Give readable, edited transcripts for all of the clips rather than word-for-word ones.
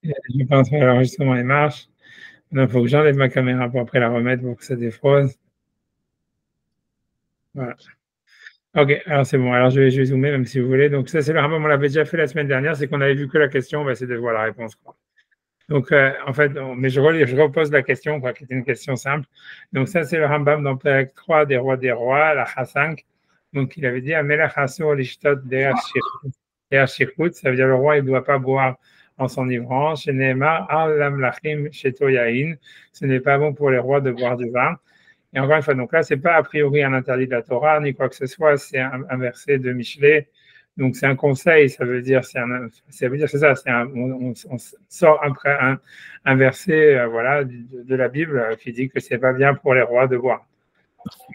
Je pense que l'enregistrement il marche. Il faut que j'enlève ma caméra pour après la remettre pour que ça défrose. Voilà. OK, alors c'est bon. Alors je vais zoomer même si vous voulez. Donc ça, c'est le Rambam, on l'avait déjà fait la semaine dernière, c'est qu'on avait vu que la question, on va essayer de voir la réponse, quoi. Donc, en fait, mais je repose la question, quoi, qui était une question simple. Donc ça, c'est le Rambam dans Perek 3 des rois, la Chassank. Donc il avait dit, Amelech asur lishtot derech shirkut, ça veut dire le roi, il ne doit pas boire en s'enivrant. Chez Nehemar, al lamlachim sheto yain, ce n'est pas bon pour les rois de boire du vin. Et encore une fois, donc là, c'est pas a priori un interdit de la Torah, ni quoi que ce soit, c'est un verset de Michelet. Donc c'est un conseil, ça veut dire, ça veut dire c'est ça, on sort un verset, voilà, de la Bible qui dit que c'est pas bien pour les rois de boire.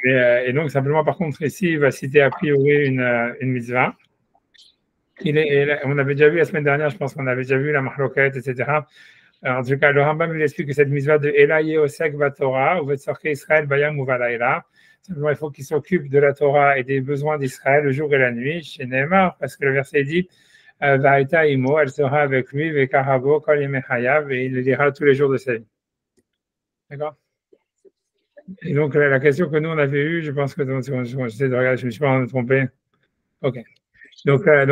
Et donc simplement, par contre, ici, il va citer a priori une mitzvah. On avait déjà vu la semaine dernière, je pense qu'on avait déjà vu la mahloket, etc. Alors, en tout cas, le Rambam il explique que cette mitzvah de Ela Yehosek Torah, ou Vetsorke Israël Bayam Uvalaïla, simplement il faut qu'il s'occupe de la Torah et des besoins d'Israël le jour et la nuit, chez Nehemar, parce que le verset dit Vaïta Imo, elle sera avec lui, Vekarabo, Kol Yemechayav, et il le lira tous les jours de sa vie. D'accord? Et donc, la question que nous on avait eue, je pense que j'essaie de regarder, je ne me suis pas trompé. Ok. Donc, ça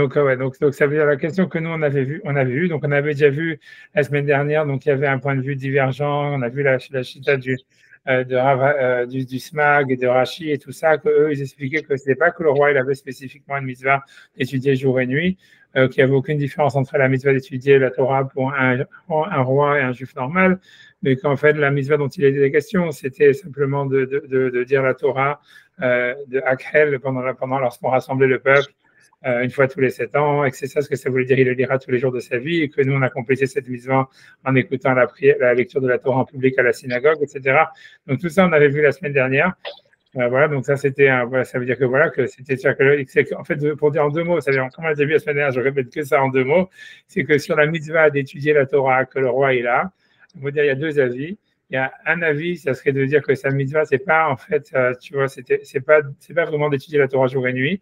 veut dire la question que nous on avait vu, donc on avait déjà vu la semaine dernière, donc il y avait un point de vue divergent, on a vu la chita du SMAG et de Rashi et tout ça, qu'eux ils expliquaient que ce n'est pas que le roi il avait spécifiquement une mitzvah d'étudier jour et nuit, qu'il n'y avait aucune différence entre la mitzvah d'étudier la Torah pour un roi et un juif normal, mais qu'en fait la mitzvah dont il était question, c'était simplement de dire la Torah de Akhel pendant lorsqu'on rassemblait le peuple une fois tous les 7 ans, et que c'est ça ce que ça voulait dire, il le lira tous les jours de sa vie, et que nous, on a complété cette mitzvah en écoutant la lecture de la Torah en public à la synagogue, etc. Donc tout ça, on avait vu la semaine dernière. Voilà, donc ça, c'était voilà, ça veut dire que voilà, que c'était en fait, pour dire en 2 mots, ça veut dire, comme on a déjà vu la semaine dernière, je répète que ça en 2 mots, c'est que sur la mitzvah d'étudier la Torah que le roi est là, on va dire, il y a 2 avis. Il y a un avis, ça serait de dire que sa mitzvah, c'est pas en fait, tu vois, c'est pas vraiment d'étudier la Torah jour et nuit,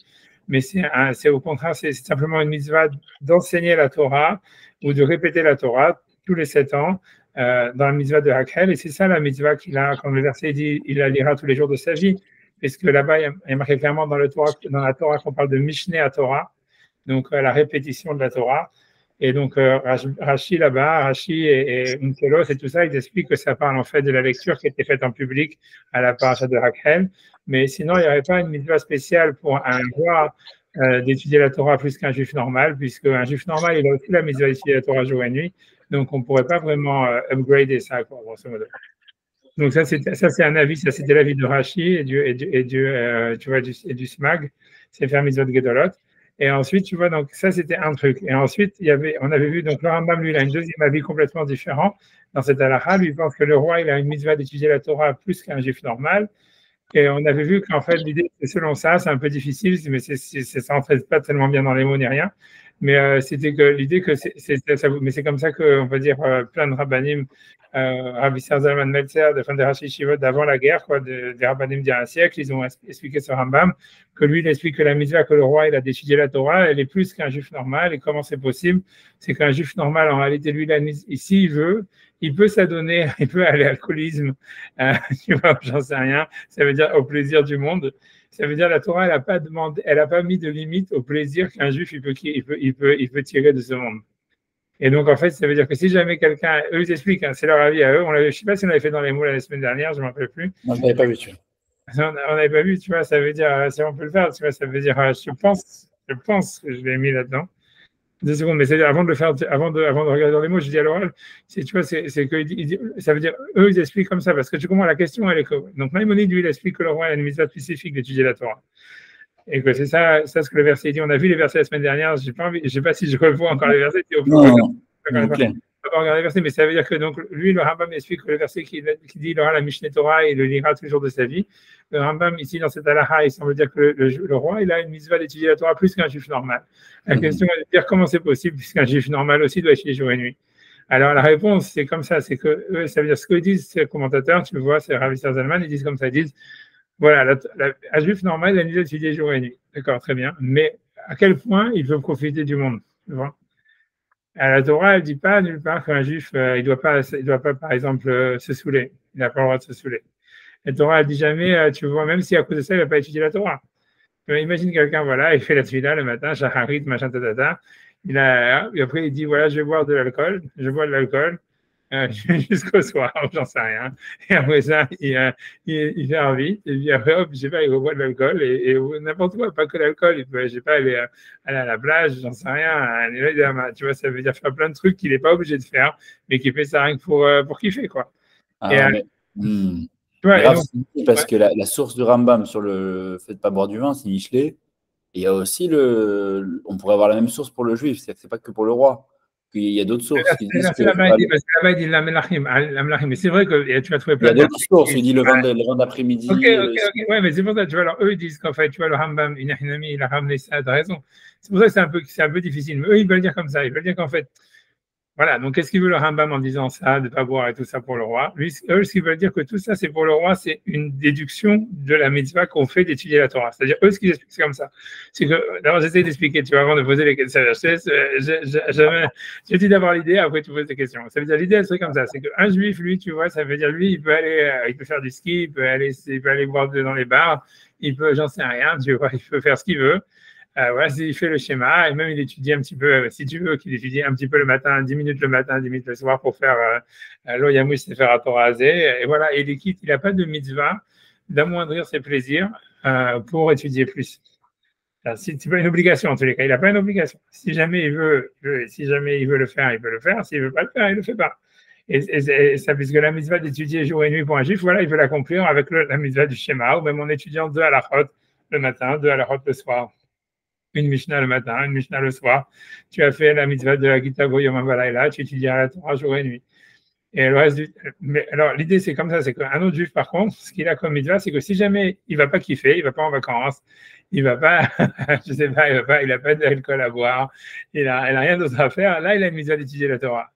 mais c'est au contraire, c'est simplement une mitzvah d'enseigner la Torah ou de répéter la Torah tous les 7 ans dans la mitzvah de Hakhel. Et c'est ça la mitzvah qu'il a, comme le verset dit, il la lira tous les jours de sa vie. Puisque là-bas, il y a marqué clairement dans la Torah qu'on parle de Mishneh à Torah, donc la répétition de la Torah. Et donc, Rashi là-bas, Rashi et Unkelos et tout ça, ils expliquent que ça parle en fait de la lecture qui était faite en public à la paracha de Hakhel. Mais sinon, il n'y aurait pas une mitzvah spéciale pour un roi d'étudier la Torah plus qu'un juif normal, puisque un juif normal, il a aussi la mitzvah d'étudier la Torah jour et nuit. Donc, on ne pourrait pas vraiment upgrader ça, quoi, grosso modo. Donc, ça, c'est un avis, ça, c'était l'avis de Rashi tu vois, et du SMAG, c'est faire mitzvot Gedolot. Et ensuite, tu vois, donc ça, c'était un truc. Et ensuite, on avait vu, donc le Rambam, lui, il a un deuxième avis complètement différent. Dans cette halakha, lui, il pense que le roi, il a une mitzvah d'étudier la Torah plus qu'un juif normal. Et on avait vu qu'en fait, l'idée, selon ça, c'est un peu difficile, mais ça ne fait pas tellement bien dans les mots ni rien. Mais c'était que l'idée que mais c'est comme ça qu'on va dire plein de rabbanim, Rabbi Zalman Meltzer, des Rashi Shivot d'avant la guerre, quoi, des rabbanim d'il y a un siècle, ils ont expliqué ce Rambam, que lui, il explique que la mitzvah que le roi, il a d'étudier la Torah, elle est plus qu'un juif normal. Et comment c'est possible? C'est qu'un juif normal, en réalité, lui, ici, il peut s'adonner, il peut aller à l'alcoolisme, tu vois, j'en sais rien. Ça veut dire au plaisir du monde. Ça veut dire la Torah, elle n'a pas mis de limite au plaisir qu'un juif il peut tirer de ce monde. Et donc en fait, ça veut dire que si jamais quelqu'un, eux ils expliquent, hein, c'est leur avis à eux. Je ne sais pas si on avait fait dans les mots la semaine dernière, je ne m'en rappelle plus. Non, je n'avais pas vu. Tu vois. On n'avait pas vu, tu vois. Ça veut dire si on peut le faire, tu vois. Ça veut dire, je pense que je l'ai mis là-dedans. 2 secondes, mais c'est avant de le faire, avant de regarder dans les mots, je dis à l'oral, tu vois, c'est que ça veut dire, eux, ils expliquent comme ça, parce que tu comprends, la question, elle est que, donc Maïmonide, lui, il explique que le roi a une mitzvah spécifique d'étudier la Torah. Et que c'est ça ce que le verset dit. On a vu les versets la semaine dernière, je ne sais pas si je revois encore les versets. Non, okay. Pas regarder les versets, mais ça veut dire que donc, lui, le Rambam explique que le verset qui dit il aura la Mishneh Torah et il le lira tous les jours de sa vie. Le Rambam, ici, dans cette halakha, il semble dire que le roi, il a une mitzvah d'étudier la Torah plus qu'un juif normal. La question est de dire comment c'est possible, puisqu'un juif normal aussi doit étudier jour et nuit. Alors, la réponse, c'est comme ça, c'est que ça veut dire ce que disent ces commentateurs, tu le vois, c'est Rabbi Zalman, ils disent comme ça, ils disent voilà, un juif normal, il a une mitzvah d'étudier jour et nuit. D'accord, très bien. Mais à quel point il veut profiter du monde, tu vois? La Torah, elle dit pas nulle part qu'un juif, il doit pas, par exemple, se saouler. Il n'a pas le droit de se saouler. La Torah, elle dit jamais, tu vois, même si à cause de ça, il va pas étudier la Torah. Imagine quelqu'un, voilà, il fait la tefila le matin, shacharit, machin, tatata. Et après, il dit, voilà, je vais boire de l'alcool, je bois de l'alcool, jusqu'au soir, j'en sais rien. Et après ça, il fait vite, et puis après, hop, je sais pas, il reboit de l'alcool, et n'importe quoi, pas que l'alcool, il peut, je sais pas, aller à la plage, j'en sais rien, tu vois, ça veut dire faire plein de trucs qu'il n'est pas obligé de faire, mais qu'il fait ça rien que pour kiffer, quoi. Et, Alors, mais, tu vois, et grave, donc, parce ouais, que la source du Rambam sur le fait de ne pas boire du vin, c'est Michelet. Et il y a aussi on pourrait avoir la même source pour le juif, c'est-à-dire que c'est pas que pour le roi. Il y a d'autres sources qui disent que. là-bas, il dit, parce que là-bas, il dit la melachim, mais c'est vrai que tu as trouvé Il y plein a d'autres sources, d'articles. il dit le vin Ok, d'après-midi. ok, ok. Ouais, mais c'est pour ça, tu vois, alors eux, ils disent qu'en fait, tu vois, le Rambam, il a ramené ça, t'as raison. C'est pour ça que c'est un peu difficile. Mais eux, ils veulent dire comme ça. Ils veulent dire qu'en fait, voilà, donc qu'est-ce qu'il veut le Rambam en disant ça, de ne pas boire et tout ça pour le roi? Lui, eux, ce qu'ils veulent dire que tout ça, c'est pour le roi, c'est une déduction de la mitzvah qu'on fait d'étudier la Torah. C'est-à-dire, eux, ce qu'ils expliquent, c'est comme ça. C'est que, d'abord, j'essaie d'expliquer, tu vois, avant de poser les questions. J'ai dit d'avoir l'idée, après tu poses des questions. Ça veut dire, l'idée, elle serait comme ça. C'est qu'un juif, lui, tu vois, ça veut dire, lui, il peut aller, il peut faire du ski, il peut aller boire dans les bars, il peut, j'en sais rien, tu vois, il peut faire ce qu'il veut. Voilà, il fait le schéma et même il étudie un petit peu, si tu veux, qu'il étudie un petit peu le matin, 10 minutes le matin, 10 minutes le soir pour faire l'Oyamou Sefer Azé. Et voilà, et il est quitte, il n'a pas de mitzvah d'amoindrir ses plaisirs pour étudier plus. C'est pas une obligation en tous les cas, il n'a pas une obligation. Si jamais il veut le faire, il peut le faire. S'il ne veut pas le faire, il ne le fait pas. Et ça, puisque la mitzvah d'étudier jour et nuit pour un juif, voilà, il veut l'accomplir avec la mitzvah du schéma, ou même en étudiant deux halachot le matin, deux halachot le soir, une Mishnah le matin, une Mishnah le soir. Tu as fait la mitzvah de la Gita Goyom Balayla, tu étudieras la Torah jour et nuit. Et le reste Mais alors, l'idée, c'est comme ça, c'est qu'un autre juif, par contre, ce qu'il a comme mitzvah, c'est que si jamais il va pas kiffer, il va pas en vacances, il va pas, je sais pas, il a pas d'alcool à boire, il a rien d'autre à faire, là, il a une mitzvah d'étudier la Torah.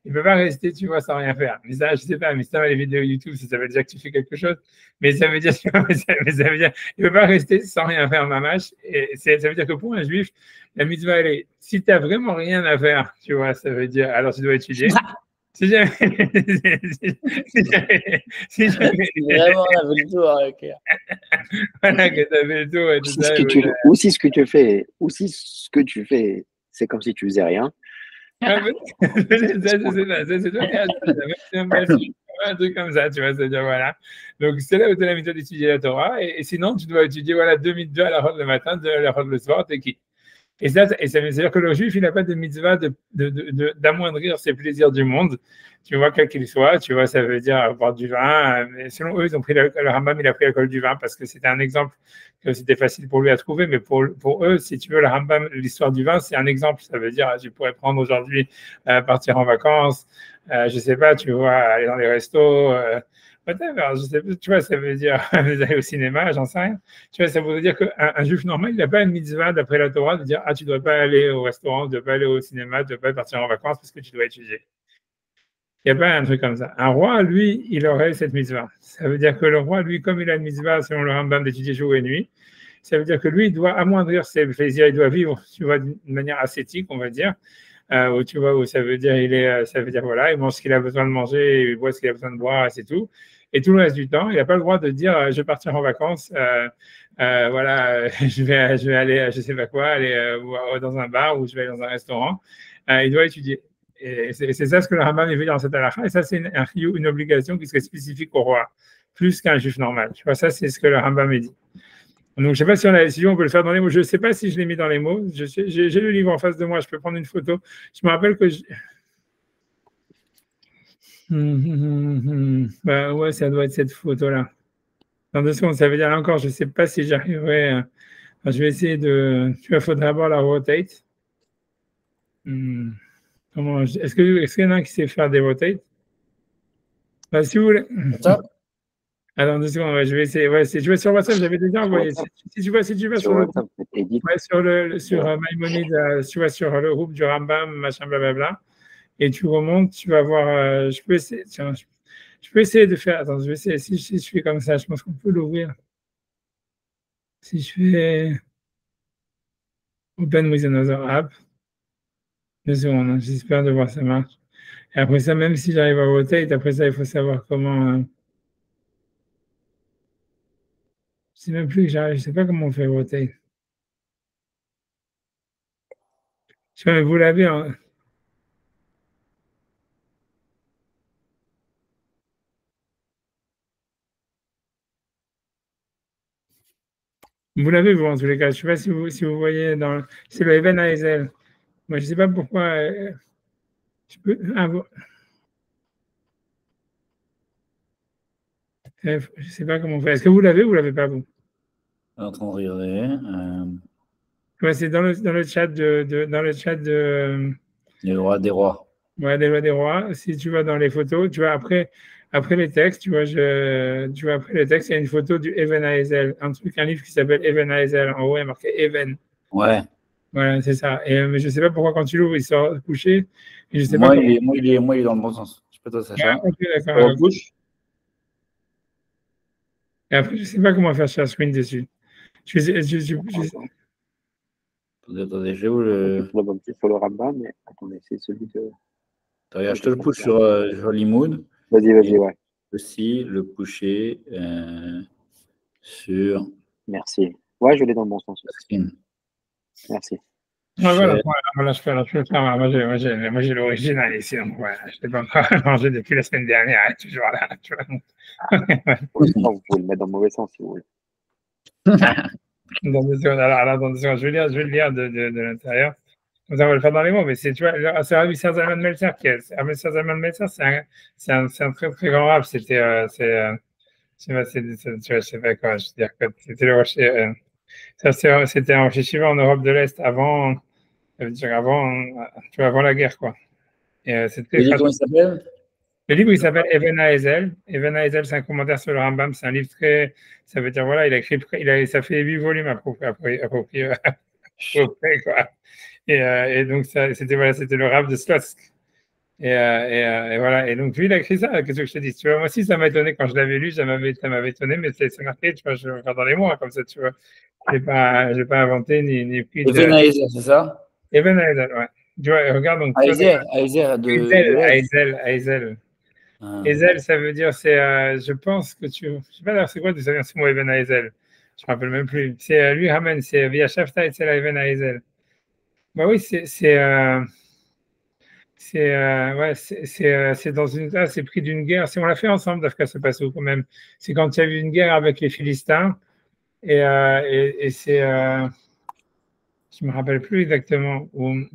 Il ne peut pas rester, tu vois, sans rien faire. Mais ça, je sais pas, mais ça, les vidéos YouTube, ça veut dire que tu fais quelque chose. Mais ça veut dire, ça veut dire, il ne peut pas rester sans rien faire, mamache. Et ça veut dire que pour un juif, la mitzvah, elle est, si tu n'as vraiment rien à faire, tu vois, ça veut dire, alors tu dois étudier. Si jamais, si jamais, Vraiment, on a fait le tour, ok. voilà, que tu as fait le tour et tout ça. Ou si ce que tu fais, ou si ce que tu fais, c'est comme si tu faisais rien. Ah, c'est toi qui as un truc comme ça, tu vois, c'est-à-dire, voilà. Donc, c'est là où tu as la méthode d'étudier la Torah, et sinon, tu dois étudier, voilà, deux à la route le matin, deux à la route le soir, t'es qui? Et ça veut dire que le juif, il n'a pas de mitzvah d'amoindrir ses plaisirs du monde, tu vois, quel qu'il soit, tu vois, ça veut dire boire du vin. Mais selon eux, ils ont pris le Rambam, il a pris l'alcool du vin parce que c'était un exemple que c'était facile pour lui à trouver, mais pour eux, si tu veux, le Rambam, l'histoire du vin, c'est un exemple. Ça veut dire, je pourrais prendre aujourd'hui, partir en vacances, je sais pas, tu vois, aller dans les restos, whatever, je sais pas, tu vois, ça veut dire aller au cinéma, j'en sais rien. Tu vois, ça veut dire qu'un juif normal, il n'a pas une mitzvah d'après la Torah de dire, ah, tu ne dois pas aller au restaurant, tu ne dois pas aller au cinéma, tu ne dois pas partir en vacances parce que tu dois étudier. Il n'y a pas un truc comme ça. Un roi, lui, il aurait cette mitzvah. Ça veut dire que le roi, lui, comme il a une mitzvah selon le Rambam d'étudier jour et nuit, ça veut dire que lui, il doit amoindrir ses plaisirs, il doit vivre, tu vois, d'une manière ascétique, on va dire, où tu vois, où ça veut dire, ça veut dire, voilà, il mange ce qu'il a besoin de manger, il boit ce qu'il a besoin de boire, et c'est tout. Et tout le reste du temps, il n'a pas le droit de dire, je vais partir en vacances, voilà, je vais aller, je sais pas quoi, aller dans un bar ou je vais aller dans un restaurant. Il doit étudier. Et c'est ça ce que le Rambam veut dire dans cette halakha. Et ça, c'est une obligation qui serait spécifique au roi, plus qu'un juif normal. Tu vois, ça, c'est ce que le Rambam dit. Donc, je ne sais pas si on peut le faire dans les mots. Je ne sais pas si je l'ai mis dans les mots. J'ai le livre en face de moi. Je peux prendre une photo. Je me rappelle que bah, ouais, ça doit être cette photo-là. Dans 2 secondes, ça veut dire là encore, je ne sais pas si j'arriverai. Enfin, je vais essayer de. Tu vois, il faudrait d'abord la rotate. Est-ce qu'il y en a un qui sait faire des rotates? Bah, si vous voulez. Alors, 2 secondes, ouais, je vais essayer. Ouais, je vais sur WhatsApp, j'avais déjà envoyé. Si tu vas sur le groupe, sur Maïmonide, tu vas sur le groupe du Rambam, machin, blablabla, et tu remontes, tu vas voir. Je peux essayer. Tiens, je peux essayer de faire. Attends, je vais essayer. Si je fais comme ça, je pense qu'on peut l'ouvrir. Si je fais Open with another app. 2 secondes, hein, j'espère de voir ça marche. Et après ça, même si j'arrive à rotate, après ça, il faut savoir comment. Je sais même plus que j'arrive, je sais pas comment on fait rotate. Je sais pas, mais vous l'avez. Vous l'avez, vous, en tous les cas. Je sais pas si vous voyez dans. C'est le Even ASL. Moi, je sais pas pourquoi. Je peux. Ah, je sais pas comment on fait. Est-ce que vous l'avez ou vous l'avez pas, vous? En train de regarder. Ouais, c'est dans le chat dans le chat Les rois des rois. ouais, des lois des rois. Si tu vas dans les photos, tu vois après les textes, tu vois après les textes, il y a une photo du Even Hazel, un livre qui s'appelle Even Hazel. En haut, il y a marqué Even. Ouais. Voilà, c'est ça. Mais je sais pas pourquoi quand tu l'ouvres, il sort couché. Et je sais pas Moi, comment. il est dans le bon sens. Je sais pas toi, Sacha. Ok, Je d'accord. repousse. Et après, je sais pas comment faire share screen dessus. Attendez, j'ai où C'est le. sur sur le Rambam, mais attendez, c'est celui de. Regarde, je te le push sur Limoud. Vas-y, Et ouais. aussi le pusher sur Merci. Ouais, je l'ai dans le bon sens la aussi. screen. Merci. Ouais, voilà, je peux le faire. Moi, j'ai l'original ici, donc voilà, je l'ai pas encore changé depuis la semaine dernière, elle est toujours là, tu vois. Non, vous pouvez le mettre dans le mauvais sens si vous voulez. Alors, attends, je vais le lire de l'intérieur. Comme ça, on va le faire dans les mots, mais c'est, tu vois, c'est Rabbi Zalman Meltzer Rabbi Zalman Meltzer, c'est un très, très grand rab. C'était, je sais pas, tu vois, je sais pas quoi, je veux dire que c'était le rocher, c'était un rocher Shiva en Europe de l'Est avant, ça veut dire avant, tu vois, avant la guerre, quoi. Et c'est très Tu dis comment il s'appelle? Le livre, il s'appelle Even Hazel. Even Hazel, c'est un commentaire sur le Rambam. C'est un livre très. Ça veut dire, voilà, il a écrit. Ça fait 8 volumes à peu près, quoi. Et donc, c'était voilà, c'était le Rav de Slotsk. Et voilà. Et donc, lui, il a écrit ça. Qu'est-ce que je te dis? Tu vois, moi aussi, ça m'a étonné quand je l'avais lu. Ça m'avait étonné, mais c'est marqué, tu vois, je regarde dans les mots, hein, comme ça, tu vois. Je n'ai pas inventé ni pris de. Ebenezer, c'est ça? Even Hazel, ouais. Tu vois, regarde, donc, tu vois, Aizer de l'Est. Hazel. Ah. Ezel, ça veut dire, je pense que je sais pas d'ailleurs c'est quoi de ça vient ce mot Even Ezel. Je me rappelle même plus. C'est lui ramène, c'est via Shafta et c'est la Even Ezel. Bah oui, ouais, c'est dans c'est pris d'une guerre. On l'a fait ensemble, d'Afka se passe où quand même. C'est quand il y a eu une guerre avec les Philistins et je me rappelle plus exactement. Je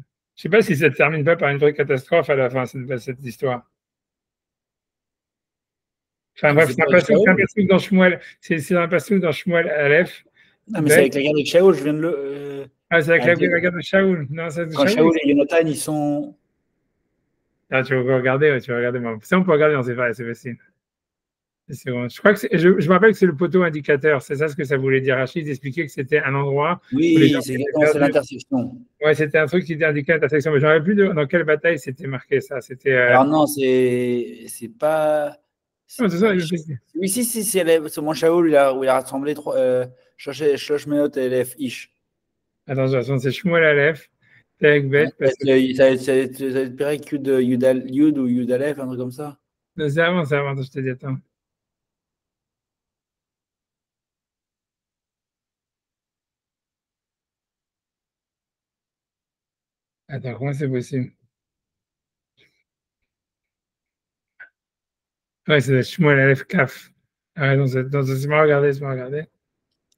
sais pas si ça ne termine pas par une vraie catastrophe à la fin cette histoire. Enfin bref, C'est pas avec c'est un Shaoul? passage dans Shmuel, c'est un passage dans Shmuel Aleph. Ah, mais c'est avec la guerre de Shaoul, je viens de le. Ah, c'est avec la guerre de Shaoul. Non, c'est de Quand Shaoul. Shaoul et Jonathan, ils sont. Ah, tu vas regarder, ouais, tu vas regarder. Moi. Ça, on peut regarder dans ces c'est facile. C'est bon. Je crois que je me rappelle que c'est le poteau indicateur. C'est ça ce que ça voulait dire. Rachid expliquait que c'était un endroit où les gens Oui, c'est exactement, c'est l'intersection. Ouais, c'était un truc qui était indiqué à l'intersection. Mais je ne me rappelle plus dans quelle bataille c'était marqué ça. C'était. Alors non, c'est pas. Non, C'est c'est ça, pas. Oui, si, c'est mon Shaoul où il a rassemblé trois. Shlosh Meot Elef Ish. Attention, c'est Shmuel Aleph, Perek Ça Bet, parce que va être Perek Yud ou Yud Aleph, un truc comme ça. c'est avant, je te dis, attends. Attends, comment c'est possible? Ouais, c'est Shmuel Aleph Kaf. Ah, non, c'est mal regardé, c'est mal regardé.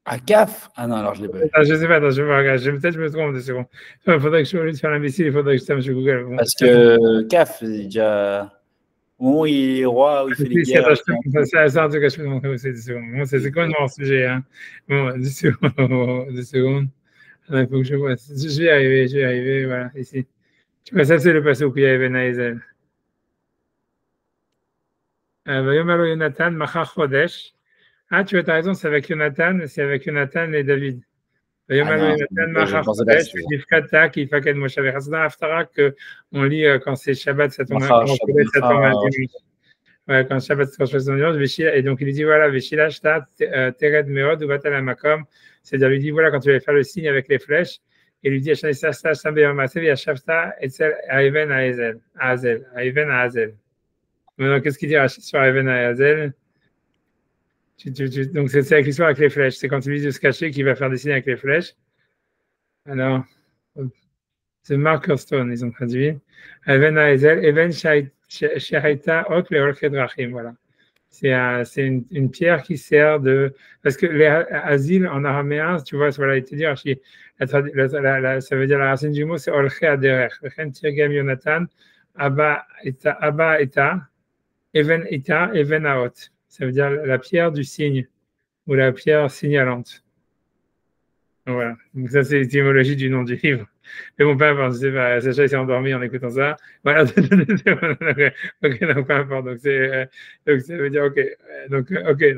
Ah, CAF? Ah non, alors je l'ai pas vu. Attends, je sais pas, attends, je vais regarder. Peut-être je me trompe de secondes. Il faudrait que je, au lieu de faire l'imbécile, il faudrait que je tape sur Google. Bon, Parce que CAF, c'est déjà. Au moment où il est roi, où il fait les guerres. attends, ça, en tout cas, je peux te montrer aussi 2 secondes. Bon, c'est complètement hors sujet. Hein. Bon, 2 secondes. 2 secondes. Il faut que je vois. Je vais y arriver, voilà, ici. Tu vois, ça, c'est le passage où il y a Even Hazel. Vayomalo Yonatan, Machar Chodesh. Ah, tu as raison, c'est avec Jonathan et David. Ah non, je pensais pas que c'était C'est dans l'Aftara qu'on lit quand c'est Shabbat, ça tombe, Macha, quand ça tombe un dimanche. Ouais, quand Shabbat, quand je fais son dimanche, et donc il lui dit voilà, Veshila Shtat, Tered Meod, ou Batal Makom. C'est-à-dire, il lui dit voilà, quand tu vas faire le signe avec les flèches, et lui dit Maintenant, qu'est-ce qu'il dit Rachid sur Even Hazel? Donc, c'est avec l'histoire avec les flèches. C'est quand il dit de se cacher qu'il va faire dessiner avec les flèches. Alors, c'est Mark Hurston, ils ont traduit. Even Hazel, Even Shaita Ot Leolche Drachim. Voilà. C'est une pierre qui sert de. Parce que les asiles en araméen, tu vois, voilà, il te dit, ça veut dire la racine du mot, c'est Olche Aderech. Chen Tirgem Yonatan, Abba Eta, Even Eta, Even Aot. Ça veut dire la pierre du signe ou la pierre signalante. Voilà. Donc ça, c'est l'étymologie du nom du livre. Mais bon, peu importe, Sacha s'est endormi en écoutant ça. Voilà. Ok, donc peu importe. Donc ça veut dire, ok. Donc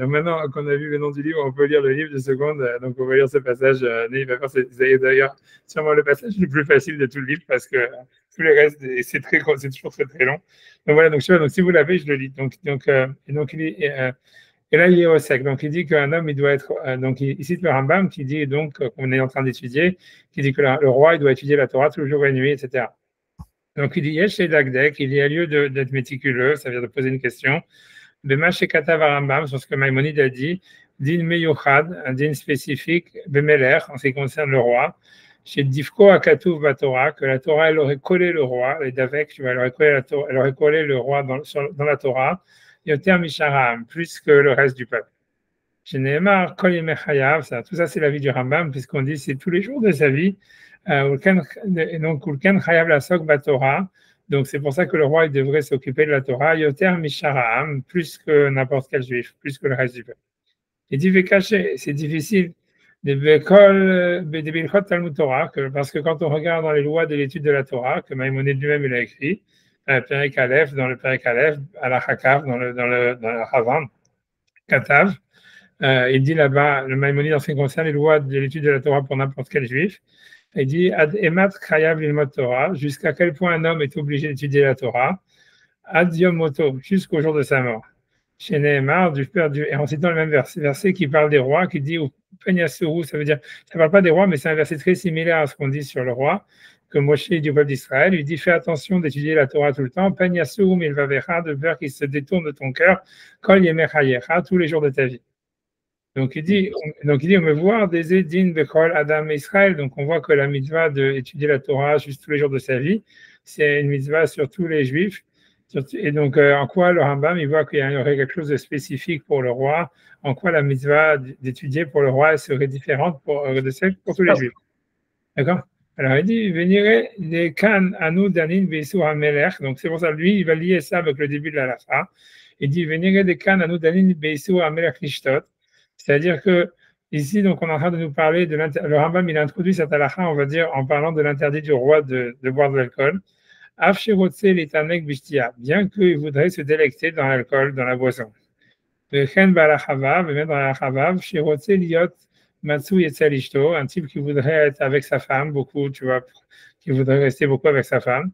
maintenant qu'on a vu le nom du livre, on peut lire le livre de seconde. Donc on va lire ce passage. C'est d'ailleurs sûrement le passage le plus facile de tout le livre parce que tous les restes, c'est toujours très très long. Donc voilà, donc si vous l'avez, je le lis. Donc il est. Et là, il est au sec. Donc, il dit qu'un homme, il doit être. Donc, il cite le Rambam qui dit donc qu'on est en train d'étudier, qui dit que le roi, il doit étudier la Torah tout le jour et la nuit, etc. Donc, il dit Yesh et Dagdek, il y a lieu d'être méticuleux, ça veut dire de poser une question. Bema Shekatav Rambam, sur ce que Maïmonide a dit, din meyuchad, un din spécifique, bemeler, en ce qui concerne le roi. Chez Divko Akatuv Batorah, que la Torah, elle aurait collé le roi, et d'avec, tu vois, elle aurait collé le roi dans la Torah. Yoter Misharam, plus que le reste du peuple. Chez Nehemar, Kol Yemei Chayav, tout ça c'est la vie du Rambam, puisqu'on dit c'est tous les jours de sa vie. Donc, Ulken Chayav Lasok Batorah. Donc, c'est pour ça que le roi il devrait s'occuper de la Torah. Yoter Misharam, plus que n'importe quel juif, plus que le reste du peuple. Il dit Vekaché, c'est difficile. De Bilchot Talmud Torah, parce que quand on regarde dans les lois de l'étude de la Torah, que Maïmonide lui-même il a écrit, Perek Aleph, dans le Perek Aleph, à la Hakav, dans le Havan, Katav, il dit là-bas, le Maïmonide en ce qui concerne les lois de l'étude de la Torah pour n'importe quel juif, il dit Ad Emat Chayav Lilmod Torah, jusqu'à quel point un homme est obligé d'étudier la Torah, Ad Yom Moto, jusqu'au jour de sa mort. Chez Nehemar, et en citant le même verset qui parle des rois, qui dit Penyasuru, ça veut dire, ça ne parle pas des rois, mais c'est un verset très similaire à ce qu'on dit sur le roi, que Moshe du peuple d'Israël lui dit fais attention d'étudier la Torah tout le temps, Penyasuru milvavecha, de peur qu'il se détourne de ton cœur, Kol Yemechayecha, tous les jours de ta vie. Donc il dit, on me voit des Edin Bekol Adam Israël, donc on voit que la mitzvah d'étudier la Torah juste tous les jours de sa vie, c'est une mitzvah sur tous les juifs. Et donc, en quoi le Rambam, il voit qu'il y aurait quelque chose de spécifique pour le roi, en quoi la mitzvah d'étudier pour le roi serait différente de celle pour tous les juifs. D'accord? Alors, il dit, venire les kan anu danin beisur hamelech. Donc, c'est pour ça, lui, il va lier ça avec le début de la lacha. Il dit, venire les kan anu danin beisur hamelech lishtot. C'est-à-dire que, ici, donc, on est en train de nous parler de le Rambam, il a introduit cette lacha, on va dire, en parlant de l'interdit du roi de boire de l'alcool. Bien qu'il voudrait se délecter dans l'alcool, dans la boisson. Un type qui voudrait être avec sa femme, beaucoup, tu vois, qui voudrait rester beaucoup avec sa femme.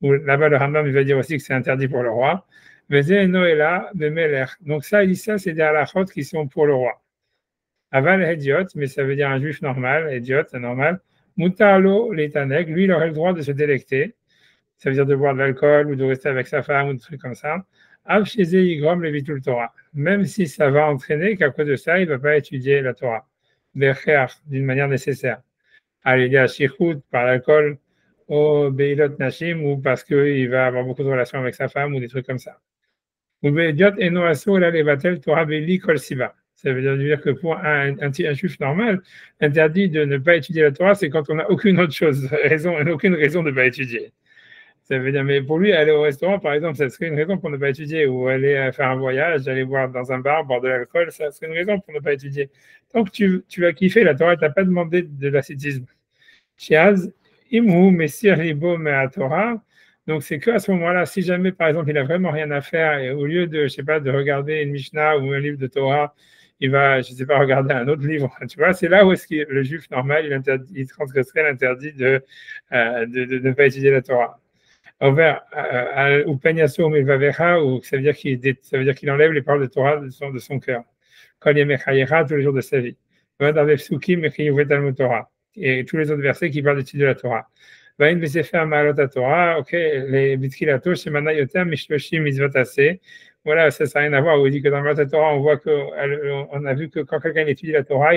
Là-bas, le Rambam, il va dire aussi que c'est interdit pour le roi. Donc ça, il dit ça, c'est des halachot qui sont pour le roi. Aval idiot, mais ça veut dire un juif normal, idiot, normal. Mutarlo l'etanek, lui, il aurait le droit de se délecter. Ça veut dire de boire de l'alcool ou de rester avec sa femme ou des trucs comme ça. Même si ça va entraîner qu'à cause de ça, il ne va pas étudier la Torah d'une manière nécessaire. Il y a shichut par l'alcool, ou beilot nashim, ou parce qu'il va avoir beaucoup de relations avec sa femme ou des trucs comme ça. Ça veut dire que pour un juif normal, interdit de ne pas étudier la Torah, c'est quand on n'a aucune autre chose, aucune raison de ne pas étudier. Ça veut dire, mais pour lui, aller au restaurant, par exemple, ça serait une raison pour ne pas étudier, ou aller faire un voyage, aller boire dans un bar, boire de l'alcool, ça serait une raison pour ne pas étudier. Tant que tu vas kiffer la Torah, tu n'as pas demandé de l'ascétisme. Chiaz, imhu, messir libo mea Torah. Donc, c'est qu'à ce moment-là, si jamais, par exemple, il n'a vraiment rien à faire, et au lieu de, je sais pas, de regarder une Mishnah ou un livre de Torah, il va, je sais pas, regarder un autre livre. Tu vois, c'est là où est-ce que le juif normal, il transgresserait l'interdit de ne pas étudier la Torah. Ou Penyasur milvavecha, ou ça veut dire qu'il enlève les paroles de Torah de son cœur. Kol Yemechayecha, tous les jours de sa vie. Torah. et tous les autres versets qui parlent d'étudier la Torah. Vaïn Besefer Ma'alot Torah, ok, les Bitkilato, Shemana Yotam, Mishloshim, Mitzvot Aseh. Voilà, ça n'a rien à voir. On dit que dans la Torah, on voit on a vu que quand quelqu'un étudie la Torah,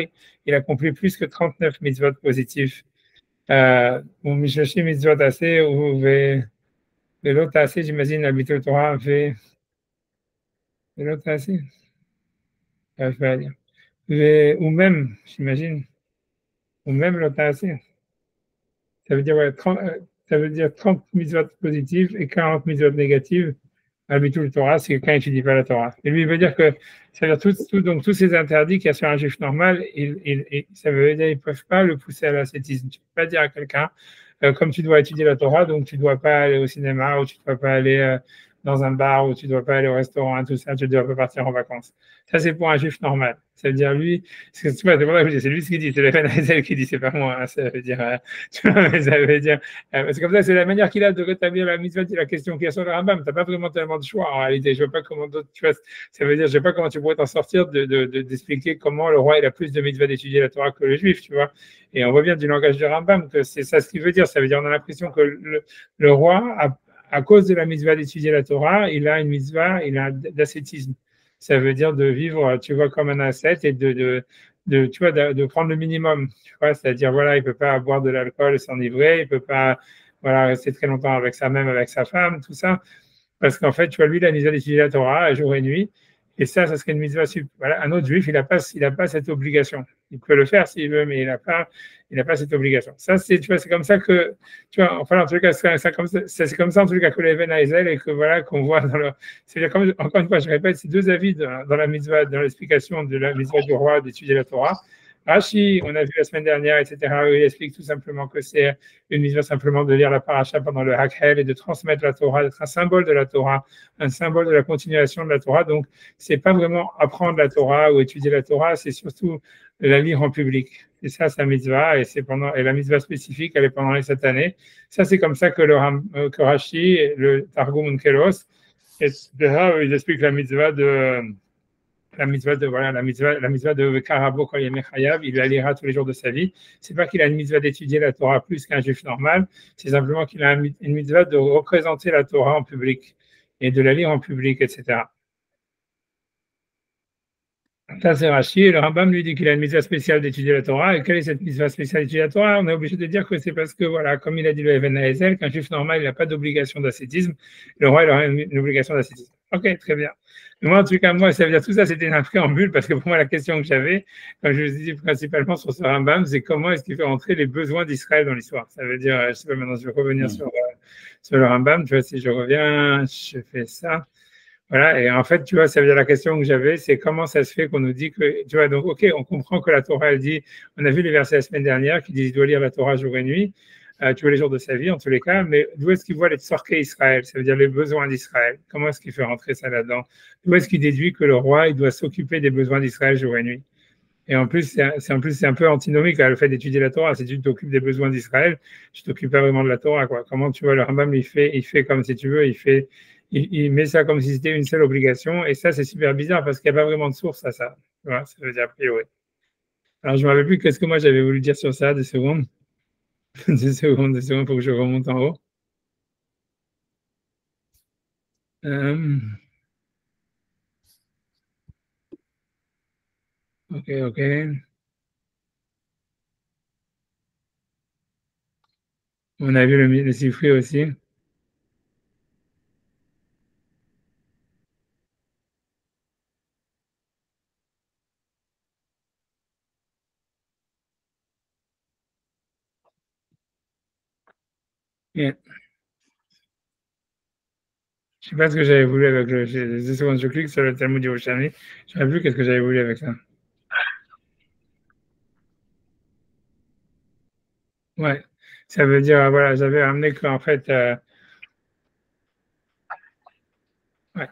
il accomplit plus que 39 mitzvot positifs. Ou Mishloshim, Mitzvot Aseh, ou l'autre assez, j'imagine, habiter le Torah, l'autre assez. Je vais pas dire. Ou même, j'imagine, ou même l'autre assez. Ça veut dire, ouais, 30, ça veut dire 30 mitzvot positives et 40 mitzvot négatives. Habiter le Torah, c'est quelqu'un qui n'étudie pas la Torah. Et lui, il veut dire que, ça veut dire donc, tous ces interdits qu'il y a sur un juif normal, ça veut dire qu'ils ne peuvent pas le pousser à l'ascétisme. Tu ne peux pas dire à quelqu'un, comme tu dois étudier la Torah, donc tu ne dois pas aller au cinéma, ou tu ne dois pas aller dans un bar, ou tu ne dois pas aller au restaurant, tout ça, tu ne dois pas partir en vacances. Ça, c'est pour un juif normal. Ça veut dire, lui, c'est lui ce qu'il dit, c'est le Hazael qui dit, c'est pas moi. Hein, ça veut dire, tu vois, mais ça veut dire, c'est comme ça, c'est la manière qu'il a de rétablir la mitzvah, la question qu'il y a sur le Rambam. Tu n'as pas vraiment tellement de choix en réalité. Je ne vois pas comment d'autres, tu vois, ça veut dire, je ne sais pas comment tu pourrais t'en sortir d'expliquer comment le roi il a plus de mitzvah d'étudier la Torah que le juif, tu vois. Et on voit bien du langage du Rambam que c'est ça ce qu'il veut dire. Ça veut dire, on a l'impression que le roi, à cause de la mitzvah d'étudier la Torah, il a une mitzvah, il a d'ascétisme. Ça veut dire de vivre, tu vois, comme un ascète et tu vois, de prendre le minimum, tu vois, c'est-à-dire, voilà, il ne peut pas boire de l'alcool et s'enivrer, il ne peut pas, voilà, rester très longtemps avec avec sa femme, tout ça, parce qu'en fait, tu vois, lui, il a une mitzvah d'étudier la Torah jour et nuit, et ça serait une mitzvah. Voilà, un autre juif, il n'a pas cette obligation. Il peut le faire s'il veut, mais il n'a pas cette obligation. Ça, tu vois, c'est comme ça que, tu vois, enfin, en tout cas, c'est comme ça, en tout cas, que l'Even Hazel, et que voilà, qu'on voit c'est-à-dire, encore une fois, je répète, c'est deux avis dans la mitzvah, dans l'explication de la mitzvah du roi d'étudier la Torah. Rashi, on a vu la semaine dernière, etc., où il explique tout simplement que c'est une mitzvah simplement de lire la paracha pendant le Hakhel et de transmettre la Torah, d'être un symbole de la Torah, un symbole de la continuation de la Torah. Donc, c'est pas vraiment apprendre la Torah ou étudier la Torah, c'est surtout la lire en public. Et ça, c'est la mitzvah, et la mitzvah spécifique, elle est pendant les 7 années. Ça, c'est comme ça que Rashi, le Targum Onkelos, etc., ils expliquent la mitzvah de Karabo quand il est Mechayav, il la lira tous les jours de sa vie. C'est pas qu'il a une mitzvah d'étudier la Torah plus qu'un juif normal, c'est simplement qu'il a une mitzvah de représenter la Torah en public et de la lire en public, etc. Ça, c'est Rashi, et le Rambam lui dit qu'il a une mitzvah spéciale d'étudier la Torah. Et quelle est cette mitzvah spéciale d'étudier la Torah? On est obligé de dire que c'est parce que, voilà, comme il a dit le Even Hazel, qu'un juif normal, il n'a pas d'obligation d'ascétisme. Le roi, il aura une obligation d'ascétisme. Ok, très bien. Mais moi, en tout cas, ça veut dire tout ça, c'était un préambule, parce que pour moi, la question que j'avais, comme je vous ai dit principalement sur ce Rambam, c'est comment est-ce qu'il fait entrer les besoins d'Israël dans l'histoire. Ça veut dire, je sais pas, maintenant, je vais revenir sur le Rambam. Tu vois, si je reviens, je fais ça. Voilà, et en fait, tu vois, ça veut dire la question que j'avais, c'est comment ça se fait qu'on nous dit que, tu vois, donc, ok, on comprend que la Torah, elle dit, on a vu les versets la semaine dernière qui disent qu'il doit lire la Torah jour et nuit, tu vois, les jours de sa vie, en tous les cas, mais d'où est-ce qu'il voit les tzorkei Israël, ça veut dire les besoins d'Israël? Comment est-ce qu'il fait rentrer ça là-dedans? D'où est-ce qu'il déduit que le roi, il doit s'occuper des besoins d'Israël jour et nuit? Et en plus, c'est un peu antinomique le fait d'étudier la Torah. Si tu t'occupes des besoins d'Israël, tu t'occupes pas vraiment de la Torah, quoi. Comment tu vois le Rambam, il fait comme si tu veux, il met ça comme si c'était une seule obligation. Et ça, c'est super bizarre parce qu'il n'y a pas vraiment de source à ça. Tu vois, ça veut dire a priori. Alors, je ne me rappelle plus qu'est-ce que moi j'avais voulu dire sur ça, des secondes. Des secondes pour que je remonte en haut. Ok. On a vu le Sifri aussi. Yeah. Je ne sais pas ce que j'avais voulu avec le. 2 secondes, je clique sur le Talmud Yerushalmi. Je ne sais plus qu'est-ce que j'avais voulu avec ça. Ouais. Ça veut dire, voilà, j'avais ramené qu'en fait. Ouais.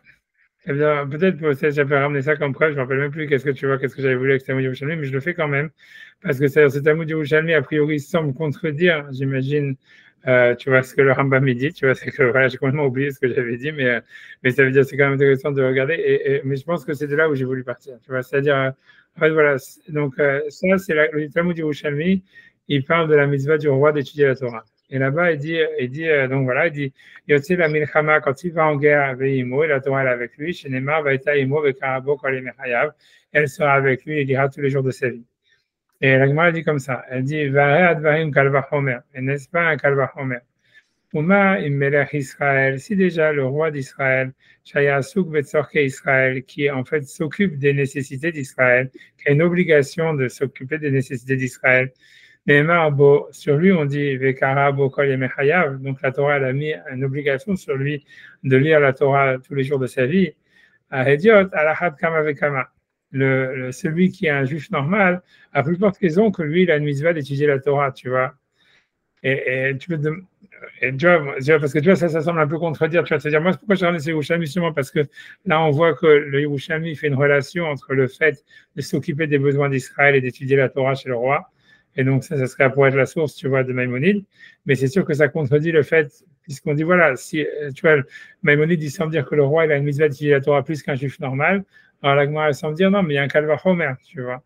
Ça veut dire, peut-être j'avais ramené ça comme preuve, je ne me rappelle même plus qu'est-ce que j'avais voulu avec ce Talmud Yerushalmi, mais je le fais quand même. Parce que ce Talmud Yerushalmi, a priori, semble contredire, j'imagine, tu vois, ce que le Rambam dit, tu vois, c'est que voilà, j'ai complètement oublié ce que j'avais dit, mais ça veut dire c'est quand même intéressant de regarder, mais je pense que c'est de là où j'ai voulu partir, tu vois, c'est-à-dire, en fait, voilà, donc ça, c'est le Talmud Yerushalmi il parle de la mitzvah du roi d'étudier la Torah. Et là-bas, donc voilà, il dit, Yotze la milchama, quand il va en guerre, ve'imo, et la Torah est avec lui, chez Neymar, vaïta imo, ve'karabo, kol emechayav, elle sera avec lui et lira tous les jours de sa vie. Et la Gemara dit comme ça, elle dit, Vare advarim kalvachomer, et n'est-ce pas un kalvachomer? Uma immelech Israël, si déjà le roi d'Israël, Shaya Souk Betzorke Israël, qui en fait s'occupe des nécessités d'Israël, qui a une obligation de s'occuper des nécessités d'Israël, sur lui, on dit Vekara Bokol Yemechayav, donc la Torah elle a mis une obligation sur lui de lire la Torah tous les jours de sa vie. Ahediot, Alachat Kama Vekama. Celui qui est un juif normal a plus forte raison que lui, il a une mitzvah d'étudier la Torah, tu vois. Et tu vois, parce que tu vois, ça semble un peu contredire. Tu vas te dire, moi, pourquoi j'ai ramené ce Yerushalmi justement? Parce que là, on voit que le Yerushalmi fait une relation entre le fait de s'occuper des besoins d'Israël et d'étudier la Torah chez le roi. Et donc, ça serait pour être la source, tu vois, de Maïmonide. Mais c'est sûr que ça contredit le fait, puisqu'on dit, voilà, si, tu vois, Maïmonide, il semble dire que le roi, il a une mitzvah d'étudier la Torah plus qu'un juif normal. Alors, la Gemara, elle semble dire, non, mais il y a un Kalvachomer, tu vois.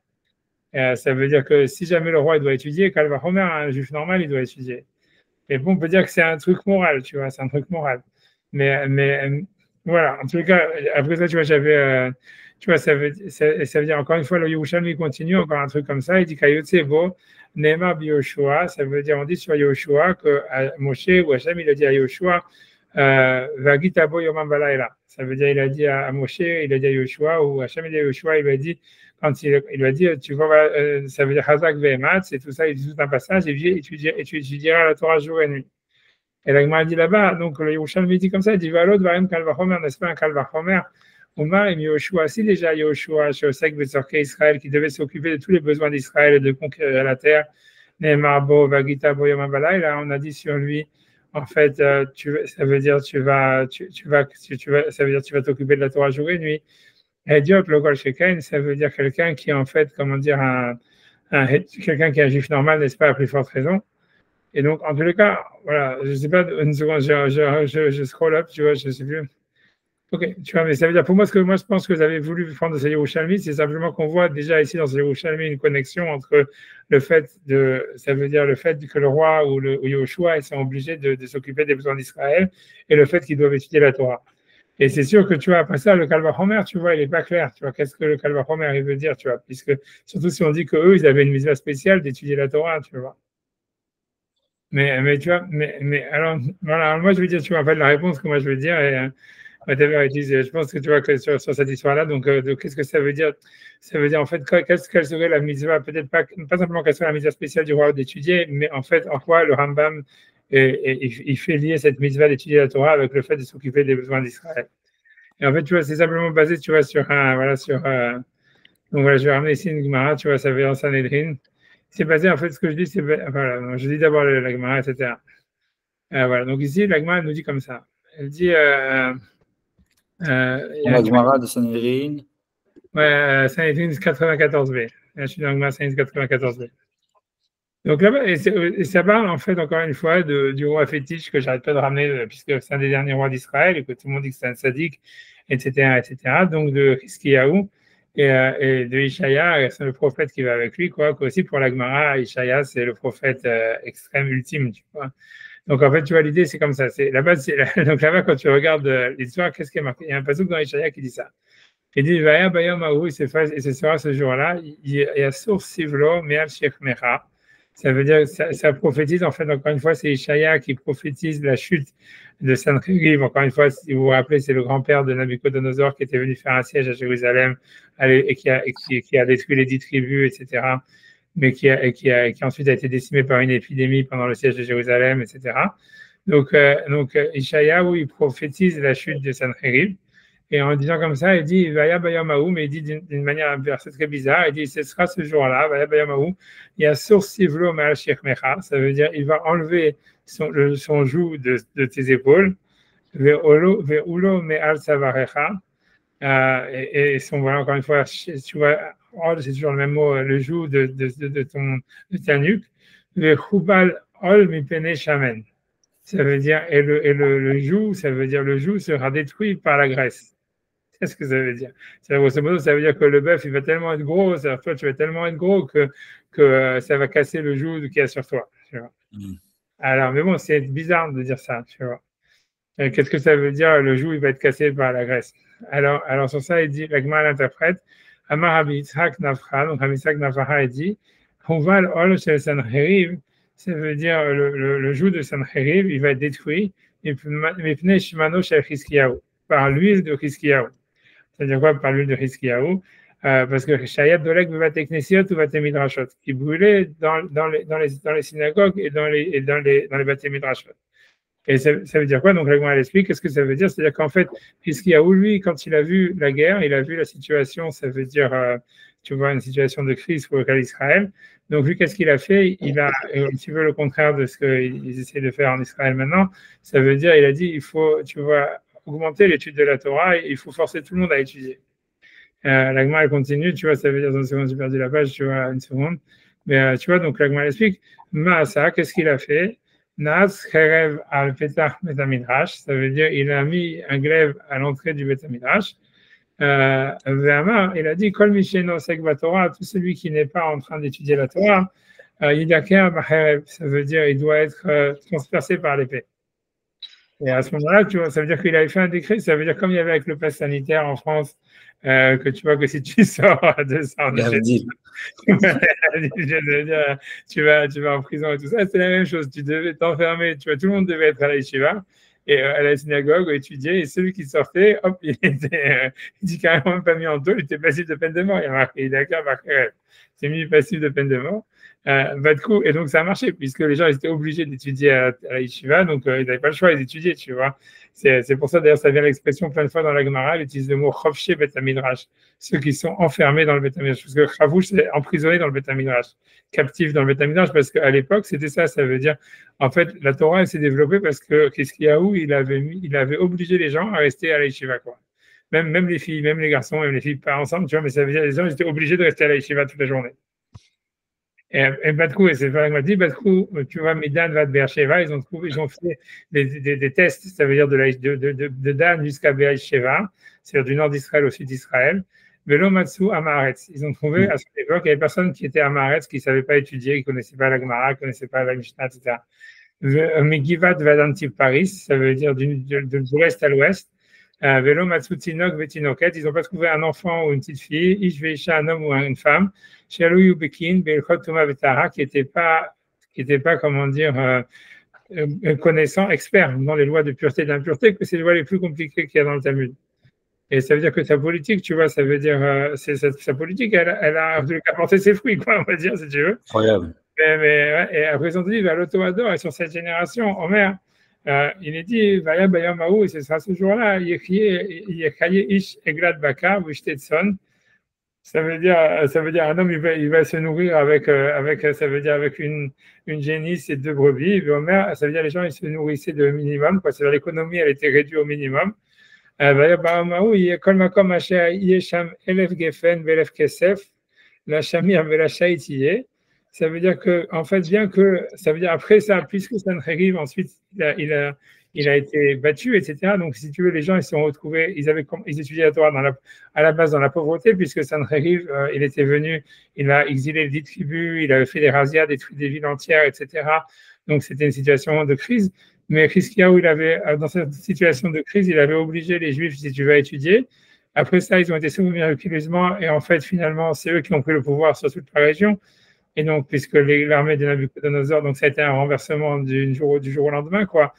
Ça veut dire que si jamais le roi il doit étudier, Kalvachomer, un juif normal, il doit étudier. Et bon, on peut dire que c'est un truc moral, tu vois, c'est un truc moral. Mais voilà, en tout cas, après ça, tu vois, tu vois, ça veut dire, encore une fois, le Yerushalmi continue, encore un truc comme ça, il dit Kayotsebo, Neema Yoshua, ça veut dire, on dit sur Yoshua que Moshe ou Hachem, il a dit à Yoshua, Vagitabo Yomam Balaila. Ça veut dire, il a dit à Moshe, il a dit à Yoshua, ou Hachem, il a dit à Yoshua, il lui a dit, quand il lui a dit, tu vois, ça veut dire Hazak Vehemat, c'est tout ça, il dit tout un passage, et tu étudieras la Torah jour et nuit. Et la Gemara dit là-bas, donc le Yerushalmi dit comme ça, il dit Valot Varem Kalvachomer, n'est-ce pas un Kalvachomer? Omar et Yoshua, si déjà Yoshua, Shosek Betzorke Israël, qui devait s'occuper de tous les besoins d'Israël et de conquérir la terre, Neymar Bo, Vagita Bo Yomabala, et là on a dit sur lui, en fait, ça veut dire tu vas t'occuper de la Torah jour et nuit. Hediot Logol Sheken, ça veut dire quelqu'un qui est en fait, comment dire, quelqu'un qui est un juif normal, n'est-ce pas, à plus forte raison. Et donc, en tous les cas, voilà, je ne sais pas, une seconde, je scroll up, tu vois, je ne sais plus. Ok, tu vois, mais ça veut dire, pour moi, ce que moi je pense que vous avez voulu prendre de ce Yerushalmi, c'est simplement qu'on voit déjà ici dans ce Yerushalmi une connexion entre ça veut dire le fait que le roi ou Yoshua, ils sont obligés de s'occuper des besoins d'Israël et le fait qu'ils doivent étudier la Torah. Et c'est sûr que, tu vois, après ça, le Kalvachomer, tu vois, il n'est pas clair. Tu vois, qu'est-ce que le Kalvachomer, il veut dire, tu vois, puisque, surtout si on dit qu'eux, ils avaient une mitzvah spéciale d'étudier la Torah, tu vois. Mais tu vois, alors, voilà, moi, je veux dire, tu vois, en fait, la réponse que moi, je veux dire, je pense que tu vois que sur cette histoire-là, donc, qu'est-ce que ça veut dire? Ça veut dire, en fait, quelle serait la mitzvah, peut-être pas simplement quelle serait la mitzvah spéciale du roi d'étudier, mais en fait, en quoi le Rambam, il fait lier cette mitzvah d'étudier la Torah avec le fait de s'occuper des besoins d'Israël. Et en fait, tu vois, c'est simplement basé, tu vois, sur donc voilà, je vais ramener ici une Gemara, tu vois, ça veut dire en Sanhedrin. C'est basé, en fait, ce que je dis, c'est, voilà, donc je dis d'abord la Gemara, etc. Voilà, donc ici, la Gemara, elle nous dit comme ça. Elle dit, la Gemara de Sanhedrin. Ouais, Sanhedrin 94b. Je suis dans la Gemara Sanhedrin 94b. Donc là-bas, et ça parle en fait encore une fois du roi fétiche que j'arrête pas de ramener, puisque c'est un des derniers rois d'Israël et que tout le monde dit que c'est un sadique, etc., etc. Donc de Hiskiyahu et de Ishaïa, c'est le prophète qui va avec lui, quoi. Aussi pour la Gemara, Ishaïa, c'est le prophète extrême ultime, tu vois. Donc en fait, tu vois, l'idée c'est comme ça. Donc là-bas, quand tu regardes l'histoire, qu'est-ce qui est marqué? Il y a un passage dans Ishaïa qui dit ça. Il dit Vaya Bayom Ahu, et ce sera ce jour-là, il y a source Sivlo, Meal Shechmecha. Ça veut dire, ça prophétise, en fait, encore une fois, c'est Ishaïa qui prophétise la chute de Sancheriv. Encore une fois, si vous vous rappelez, c'est le grand-père de Nabucodonosor qui était venu faire un siège à Jérusalem et qui a détruit les 10 tribus, etc., mais qui ensuite a été décimé par une épidémie pendant le siège de Jérusalem, etc. Donc Ishaïa, où il prophétise la chute de Sancheriv. Et en disant comme ça, il dit Vaya Bayamahu, mais il dit d'une manière un verset très bizarre, il dit ce sera ce jour-là, Vaya Bayamahu, il y a Sorsivlo Ma'al Shechmecha, ça veut dire il va enlever son joug de tes épaules, Ve'ulo Me'al Savarecha, et voilà, encore une fois, tu vois, c'est toujours le même mot, le joug de ta nuque, Ve'chubal Ol Mipene Shamen. Ça veut dire, et le joug, ça veut dire le joug sera détruit par la graisse. Qu'est-ce que ça veut dire? Grosso modo, ça veut dire que le bœuf, il va tellement être gros, c'est-à-dire toi, tu vas tellement être gros que ça va casser le joug qu'il y a sur toi. Tu vois. Alors, mais bon, c'est bizarre de dire ça, tu vois. Qu'est-ce que ça veut dire? Le joug, il va être cassé par la graisse. Alors sur ça, il dit, la Gemara l'interprète, Amar Rabbi Yitzhak Nafra, donc Rabbi Yitzhak Nafra, il dit, Huval Ol Shel Sancheriv, ça veut dire le joug de Sancheriv, il va être détruit, Mipnei Shimano Shel Chizkiyahu, par l'huile de Chizkiyahu. C'est-à-dire quoi par l'huile de Chizkiyahu? Parce que Shayat Dolek Bevate Knesiot ou Bate Midrashot, qui brûlait dans les synagogues et dans les Bate Midrashot. Et ça veut dire quoi? Donc, la Gemara explique. Qu'est-ce que ça veut dire? C'est-à-dire qu'en fait, Chizkiyahu, lui, quand il a vu la guerre, il a vu la situation, ça veut dire, tu vois, une situation de crise pour le cas d'Israël. Donc, lui, qu'est-ce qu'il a fait? Il a un petit peu le contraire de ce qu'ils essaient de faire en Israël maintenant. Ça veut dire, il a dit, il faut, tu vois, augmenter l'étude de la Torah et il faut forcer tout le monde à étudier. La Gemara, elle continue, tu vois, ça veut dire, dans une seconde, j'ai perdu la page, tu vois, une seconde. Mais tu vois, donc la Gemara explique, Maasa, qu'est-ce qu'il a fait? Naz Cherev al Petach Betamidrash, ça veut dire il a mis un glaive à l'entrée du Betamidrash. Ve'amar, il a dit Kol Misheno Sek Torah, tout celui qui n'est pas en train d'étudier la Torah, Yidaker Bacherev, ça veut dire il doit être transpercé par l'épée. Et à ce moment-là, tu vois, ça veut dire qu'il avait fait un décret, ça veut dire comme il y avait avec le pass sanitaire en France, que tu vois que si tu sors à 200, tu vas en prison et tout ça, c'est la même chose. Tu devais t'enfermer, tu vois, tout le monde devait être à la yeshiva et à la synagogue étudier. Et celui qui sortait, hop, il dit carrément même pas mis en taule, il était passif de peine de mort. Il a marqué, d'accord, c'est mis passif de peine de mort. Et donc ça a marché puisque les gens étaient obligés d'étudier à la yeshiva, donc ils n'avaient pas le choix d'étudier, tu vois. C'est pour ça d'ailleurs ça vient l'expression plein de fois dans la Gemara, elle utilise le mot chofshé bet midrash, ceux qui sont enfermés dans le bet midrash, parce que chavouch c'est emprisonné dans le bet midrash, captif dans le bet midrash, parce qu'à l'époque c'était ça, ça veut dire en fait la Torah elle s'est développée parce que Chizkiyahu il avait obligé les gens à rester à la yeshiva, quoi. Même les filles, même les garçons, même les filles pas ensemble, tu vois, mais ça veut dire les gens ils étaient obligés de rester à la yeshiva toute la journée. Et Badkou, et c'est vrai que dit, Badkou, tu vois, Midan, Vad, Beersheva, ils ont fait des tests, ça veut dire de Dan jusqu'à Beersheva, c'est-à-dire du nord d'Israël au sud d'Israël. Velo Matsu Amaretz. Ils ont trouvé à cette époque, il y avait personne qui était à Amaretz, qui ne savait pas étudier, qui ne connaissait pas la Gemara, qui ne connaissait pas la Mishnah, etc. Megivat Vadantiv Paris, ça veut dire de l'ouest à l'ouest. Velo Matsu Tinok Vetinoket, ils n'ont pas trouvé un enfant ou une petite fille, Ish Veisha, un homme ou une femme, Shalou Bekin, Belchot Tuma Vetara, qui n'était pas, comment dire, connaissant, expert dans les lois de pureté et d'impureté, que c'est les lois les plus compliquées qu'il y a dans le Talmud. Et ça veut dire que sa politique, tu vois, ça veut dire, sa politique, elle a apporté ses fruits, quoi, on va dire, si tu veux. Incroyable. Et après, on dit, l'auto-adore, et sur cette génération, Omer, il est dit, Vaya Bayamaou, et ce sera ce jour-là, Yechaye Ish Eglad Bakar, Vishtetson. Ça veut dire un homme, il va se nourrir avec ça veut dire avec une génisse et 2 brebis. Et Omer, ça veut dire les gens, ils se nourrissaient de minimum, quoi. C'est-à-dire l'économie, elle était réduite au minimum. Vaya Bayamaou, Kol Makom Asher Yesham Elef Gefen Velef Kesef, la Shamir Velachaïtiye. Ça veut dire que, en fait, ça veut dire après ça, puisque Sancheriv, ensuite, il a été battu, etc. Donc, si tu veux, les gens, ils se sont retrouvés, ils étudiaient la Torah à la base dans la pauvreté, puisque Sancheriv, il était venu, il a exilé les 10 tribus, il avait fait des razzias, détruit des villes entières, etc. Donc, c'était une situation de crise. Mais Chizkiyahu, dans cette situation de crise, il avait obligé les Juifs, si tu veux, à étudier. Après ça, ils ont été soumis miraculeusement, et en fait, finalement, c'est eux qui ont pris le pouvoir sur toute la région. Et donc, puisque l'armée de Nabucodonosor, donc ça a été un renversement du jour au lendemain, quoi.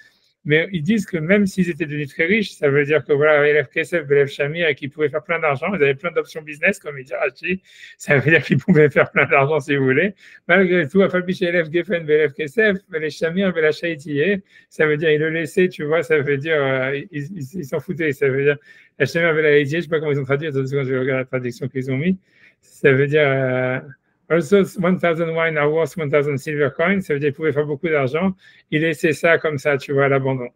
Mais ils disent que même s'ils étaient devenus très riches, ça veut dire que voilà, Elef Kesef, Elef Shamir, et qu'ils pouvaient faire plein d'argent, ils avaient plein d'options business, comme il dit Rashi, ça veut dire qu'ils pouvaient faire plein d'argent si vous voulez. Malgré tout, Afalbiche Elef Gefen, Elef Kesef, Elef Shamir, Elef Shaïtiye, ça veut dire ils le laissaient, tu vois, ça veut dire ils s'en foutaient, ça veut dire la Shamir, Elef Shaïtiye, je ne sais pas comment ils ont traduit, attends, je regarde la traduction qu'ils ont mis, ça veut dire. Also, 1000 wine are worth 1000 silver coins. Ça veut dire qu'il pouvait faire beaucoup d'argent. Il laissait ça comme ça, tu vois, à l'abandon.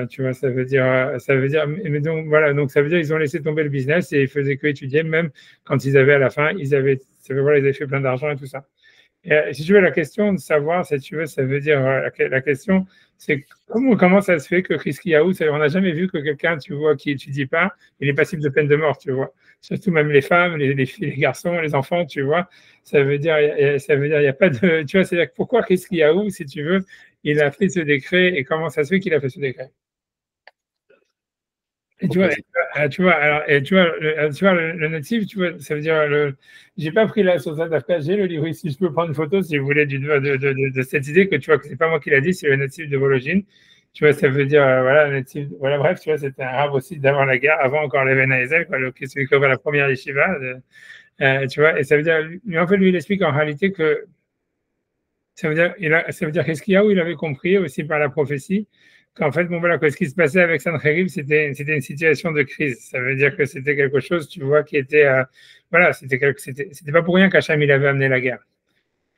Tu vois, ça veut dire, mais donc voilà, donc ça veut dire qu'ils ont laissé tomber le business et ils faisaient que étudier, même quand ils avaient à la fin, ils avaient fait plein d'argent et tout ça. Si tu veux, la question de savoir, si tu veux, ça veut dire, la question, c'est comment ça se fait que Hiskiyahu, on n'a jamais vu que quelqu'un, tu vois, qui étudie pas, il est passible de peine de mort, tu vois. Surtout même les femmes, les filles, les garçons, les enfants, tu vois. Ça veut dire, il n'y a pas de, tu vois, c'est-à-dire pourquoi Hiskiyahu, si tu veux, il a fait ce décret et comment ça se fait qu'il a fait ce décret? Et tu vois, alors, le natif, tu vois, ça veut dire, j'ai pas pris la sauce d'Afka, j'ai le livre ici, je peux prendre une photo si vous voulez de cette idée que tu vois que c'est pas moi qui l'a dit, c'est le natif de Vologine. Tu vois, ça veut dire, voilà, le natif, voilà, bref, tu vois, c'était un arabe aussi d'avant la guerre, avant encore les Benaïzel, quoi, celui qui ouvre la première yeshiva, tu vois, et ça veut dire, lui, en fait, lui, il explique en réalité que ça veut dire qu'est-ce qu'il y a où il avait compris aussi par la prophétie qu'en fait, bon voilà, que ce qui se passait avec Sancherib, c'était une situation de crise. Ça veut dire que c'était quelque chose, tu vois, qui était, voilà, c'était pas pour rien qu'Hacham il avait amené la guerre.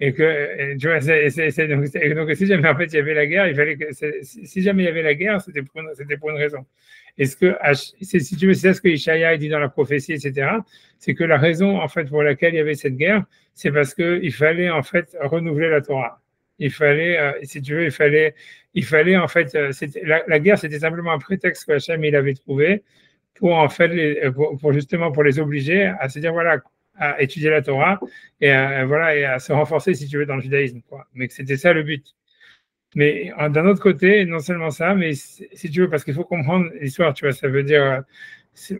Et que, tu vois, donc, si jamais en fait il y avait la guerre, il fallait que, si jamais il y avait la guerre, c'était pour une raison. Est-ce que, si tu veux, c'est ce que Ishaïa dit dans la prophétie, etc., c'est que la raison, en fait, pour laquelle il y avait cette guerre, c'est parce qu'il fallait, en fait, renouveler la Torah. Il fallait, si tu veux, il fallait en fait, la guerre, c'était simplement un prétexte que Hachem, il avait trouvé pour, en fait, pour justement, pour les obliger à se dire, voilà, à étudier la Torah et voilà, et à se renforcer, si tu veux, dans le judaïsme, quoi. Mais que c'était ça le but. Mais d'un autre côté, non seulement ça, mais si tu veux, parce qu'il faut comprendre l'histoire, tu vois, ça veut dire,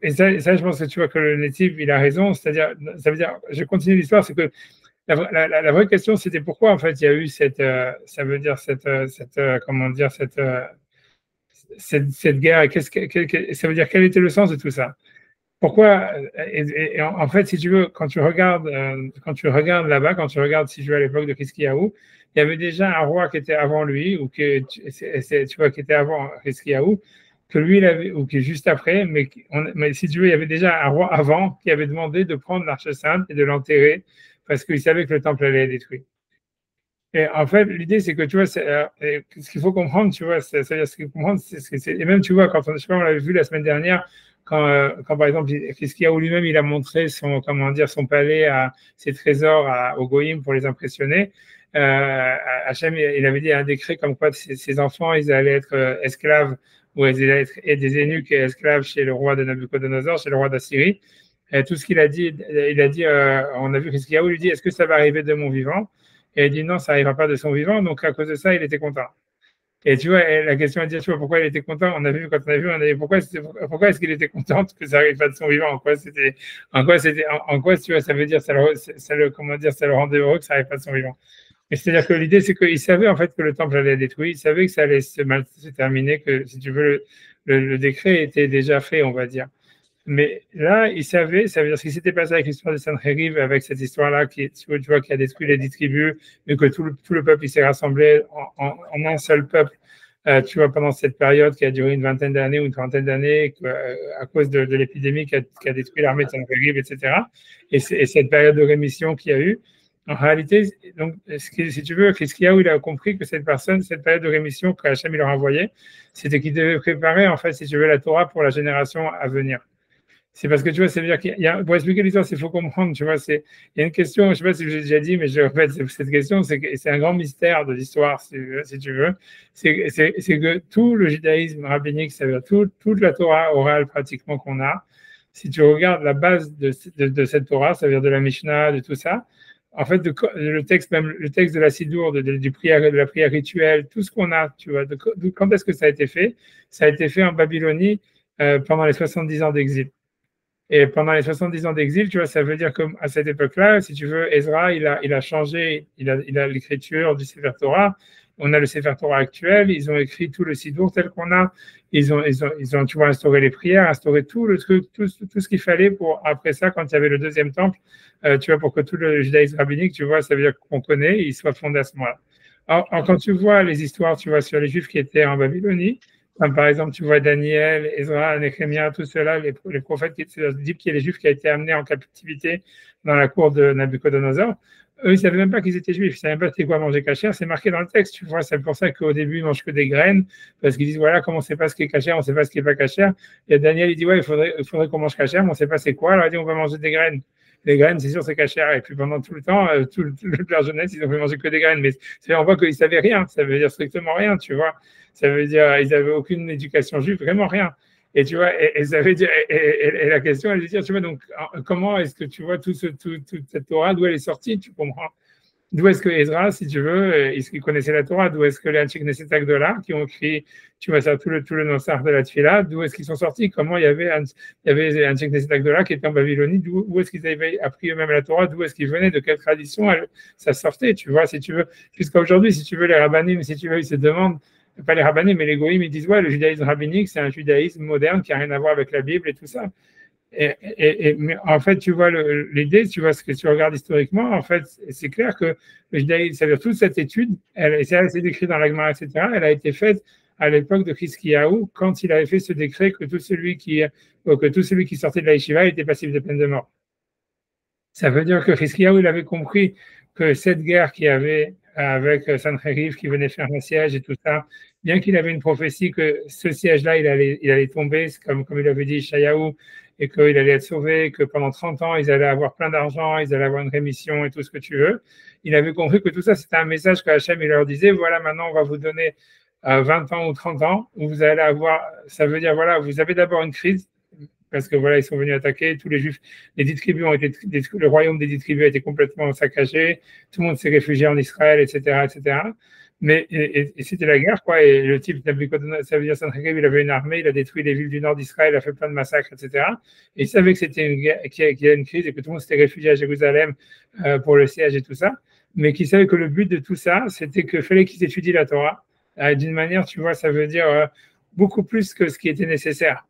et ça, je pense que tu vois que le natif, il a raison, c'est-à-dire, ça veut dire, je continue l'histoire, c'est que la vraie question, c'était pourquoi, en fait, il y a eu cette, ça veut dire, comment dire, cette guerre, et ça veut dire, quel était le sens de tout ça? Pourquoi, et en fait, si tu veux, quand tu regardes là-bas, quand tu regardes, si tu veux, à l'époque de Hiskiyahu, il y avait déjà un roi qui était avant lui, ou que tu vois, qui était avant Hiskiyahu, que lui, il avait, ou qui est juste après, mais si tu veux, il y avait déjà un roi avant qui avait demandé de prendre l'Arche sainte et de l'enterrer, parce qu'il savait que le temple allait être détruit. Et en fait, l'idée, c'est que tu vois, ce qu'il faut comprendre, tu vois, c'est-à-dire ce qu'il faut comprendre, et même, tu vois, quand je sais pas, on l'avait vu la semaine dernière, quand par exemple, Hiskiyahu lui-même, il a montré son, comment dire, son palais, ses trésors au Goïm pour les impressionner. Hachem, il avait dit un décret comme quoi ses enfants, ils allaient être esclaves, ou ils allaient être des eunuques et esclaves chez le roi de Nabucodonosor, chez le roi d'Assyrie. Et tout ce qu'il a dit, on a vu Hiskiyahu lui dit, est-ce que ça va arriver de mon vivant? Et il dit non, ça n'arrivera pas de son vivant. Donc, à cause de ça, il était content. Et tu vois, la question est de dire, tu vois, pourquoi il était content? On a vu, quand on a vu, pourquoi est-ce qu'il était content que ça n'arrive pas de son vivant? En quoi, tu vois, ça veut dire, comment dire, ça le rendait heureux que ça n'arrive pas de son vivant. Et c'est-à-dire que l'idée, c'est qu'il savait, en fait, que le temple allait être détruit. Il savait que ça allait se terminer, que, si tu veux, le décret était déjà fait, on va dire. Mais là, il savait, ça veut dire ce qui s'était passé avec l'histoire de Sancherib, avec cette histoire-là, tu vois, qui a détruit les 10 tribus, mais que tout le peuple il s'est rassemblé en un seul peuple, tu vois, pendant cette période qui a duré une vingtaine d'années ou une trentaine d'années, à cause de l'épidémie qui a détruit l'armée de Sancherib, etc. Et cette période de rémission qu'il y a eu, en réalité, donc, si tu veux, Hiskiyahu, il a compris que cette période de rémission que Hachem il leur envoyait, c'était qu'il devait préparer, en fait, si tu veux, la Torah pour la génération à venir. C'est parce que tu vois, ça veut dire qu'il y a, pour expliquer l'histoire, il faut comprendre, tu vois, il y a une question, je ne sais pas si j'ai déjà dit, mais je répète, cette question, c'est un grand mystère de l'histoire, si tu veux. C'est que tout le judaïsme rabbinique, ça veut dire toute la Torah orale pratiquement qu'on a, si tu regardes la base de cette Torah, ça veut dire de la Mishnah, de tout ça, en fait, le texte de la Sidour, de la prière rituelle, tout ce qu'on a, tu vois, quand est-ce que ça a été fait? Ça a été fait en Babylonie pendant les 70 ans d'exil. Et pendant les 70 ans d'exil, tu vois, ça veut dire qu'à cette époque-là, si tu veux, Ezra, il a changé, il a l'écriture du Sefer Torah. On a le Sefer Torah actuel, ils ont écrit tout le Sidour tel qu'on a. Ils ont, tu vois, instauré les prières, instauré tout le truc, tout ce qu'il fallait pour, après ça, quand il y avait le deuxième temple, tu vois, pour que tout le judaïsme rabbinique, tu vois, ça veut dire qu'on connaît, il soit fondé à ce moment-là. Alors, quand tu vois les histoires, tu vois, sur les Juifs qui étaient en Babylonie, comme par exemple, tu vois Daniel, Ezra, Néhémie, tout cela, les prophètes, dit qu'il y a les Juifs qui ont été amenés en captivité dans la cour de Nabucodonosor. Eux, ils ne savaient même pas qu'ils étaient Juifs, ils ne savaient même pas c'était quoi manger cachère, c'est marqué dans le texte, tu vois, c'est pour ça qu'au début, ils ne mangent que des graines, parce qu'ils disent, voilà, comme on ne sait pas ce qui est cachère, on ne sait pas ce qui n'est pas cachère. Et Daniel, il dit, ouais, il faudrait qu'on mange cachère, mais on ne sait pas c'est quoi, alors il dit, on va manger des graines. les graines, c'est sûr, c'est cachère. Et puis pendant tout le temps, toute leur jeunesse, ils ont fait manger que des graines. Mais on voit qu'ils ne savaient rien. Ça veut dire strictement rien, tu vois. Ça veut dire ils n'avaient aucune éducation juive, vraiment rien. Et tu vois, et ça veut dire, et la question, elle veut dire, tu vois, donc, comment est-ce que tu vois toute cette Torah, d'où elle est sortie, tu comprends? D'où est-ce que Ezra, si tu veux, il connaissait la Torah, d'où est-ce que les Anchik Neset Agdola, qui ont écrit, tu vois, ça, tout le Nossar de la Tfila, d'où est-ce qu'ils sont sortis? Comment il y avait les Anchik Neset Agdola qui étaient en Babylonie, où est-ce qu'ils avaient appris eux-mêmes la Torah, d'où est-ce qu'ils venaient, de quelle tradition ça sortait, tu vois, si tu veux. Jusqu'à aujourd'hui, si tu veux, les rabbinim, si tu veux, ils se demandent, pas les rabbinim, mais les goïms, ils disent, ouais, le judaïsme rabbinique, c'est un judaïsme moderne qui n'a rien à voir avec la Bible et tout ça. Mais en fait, tu vois, l'idée, tu vois, ce que tu regardes historiquement, en fait, c'est clair que le judaïsme, c'est-à-dire toute cette étude, c'est décrit dans la Gemara, etc., elle a été faite à l'époque de Chizkiyahu, quand il avait fait ce décret que tout celui qui sortait de la yeshiva était passible de peine de mort. Ça veut dire que Chizkiyahu, il avait compris que cette guerre qu'il y avait avec Sancheriv qui venait faire un siège et tout ça, bien qu'il avait une prophétie que ce siège-là, il allait tomber, comme il avait dit Ishayahu, et qu'il allait être sauvé, que pendant 30 ans, ils allaient avoir plein d'argent, ils allaient avoir une rémission et tout ce que tu veux. Il avait compris que tout ça, c'était un message que Hachem, il leur disait, voilà, maintenant, on va vous donner 20 ans ou 30 ans, où vous allez avoir, ça veut dire, voilà, vous avez d'abord une crise, parce que voilà, ils sont venus attaquer, tous les Juifs, les 10 tribus ont été, le royaume des 10 tribus a été complètement saccagé, tout le monde s'est réfugié en Israël, etc., etc. Mais c'était la guerre, quoi. Et le type, ça veut dire Sancheriv, il avait une armée, il a détruit les villes du nord d'Israël, il a fait plein de massacres, etc. Et il savait que c'était une guerre, qu'il y a une crise et que tout le monde s'était réfugié à Jérusalem pour le siège et tout ça. Mais qu'il savait que le but de tout ça, c'était qu'il fallait qu'ils étudient la Torah. D'une manière, tu vois, ça veut dire beaucoup plus que ce qui était nécessaire.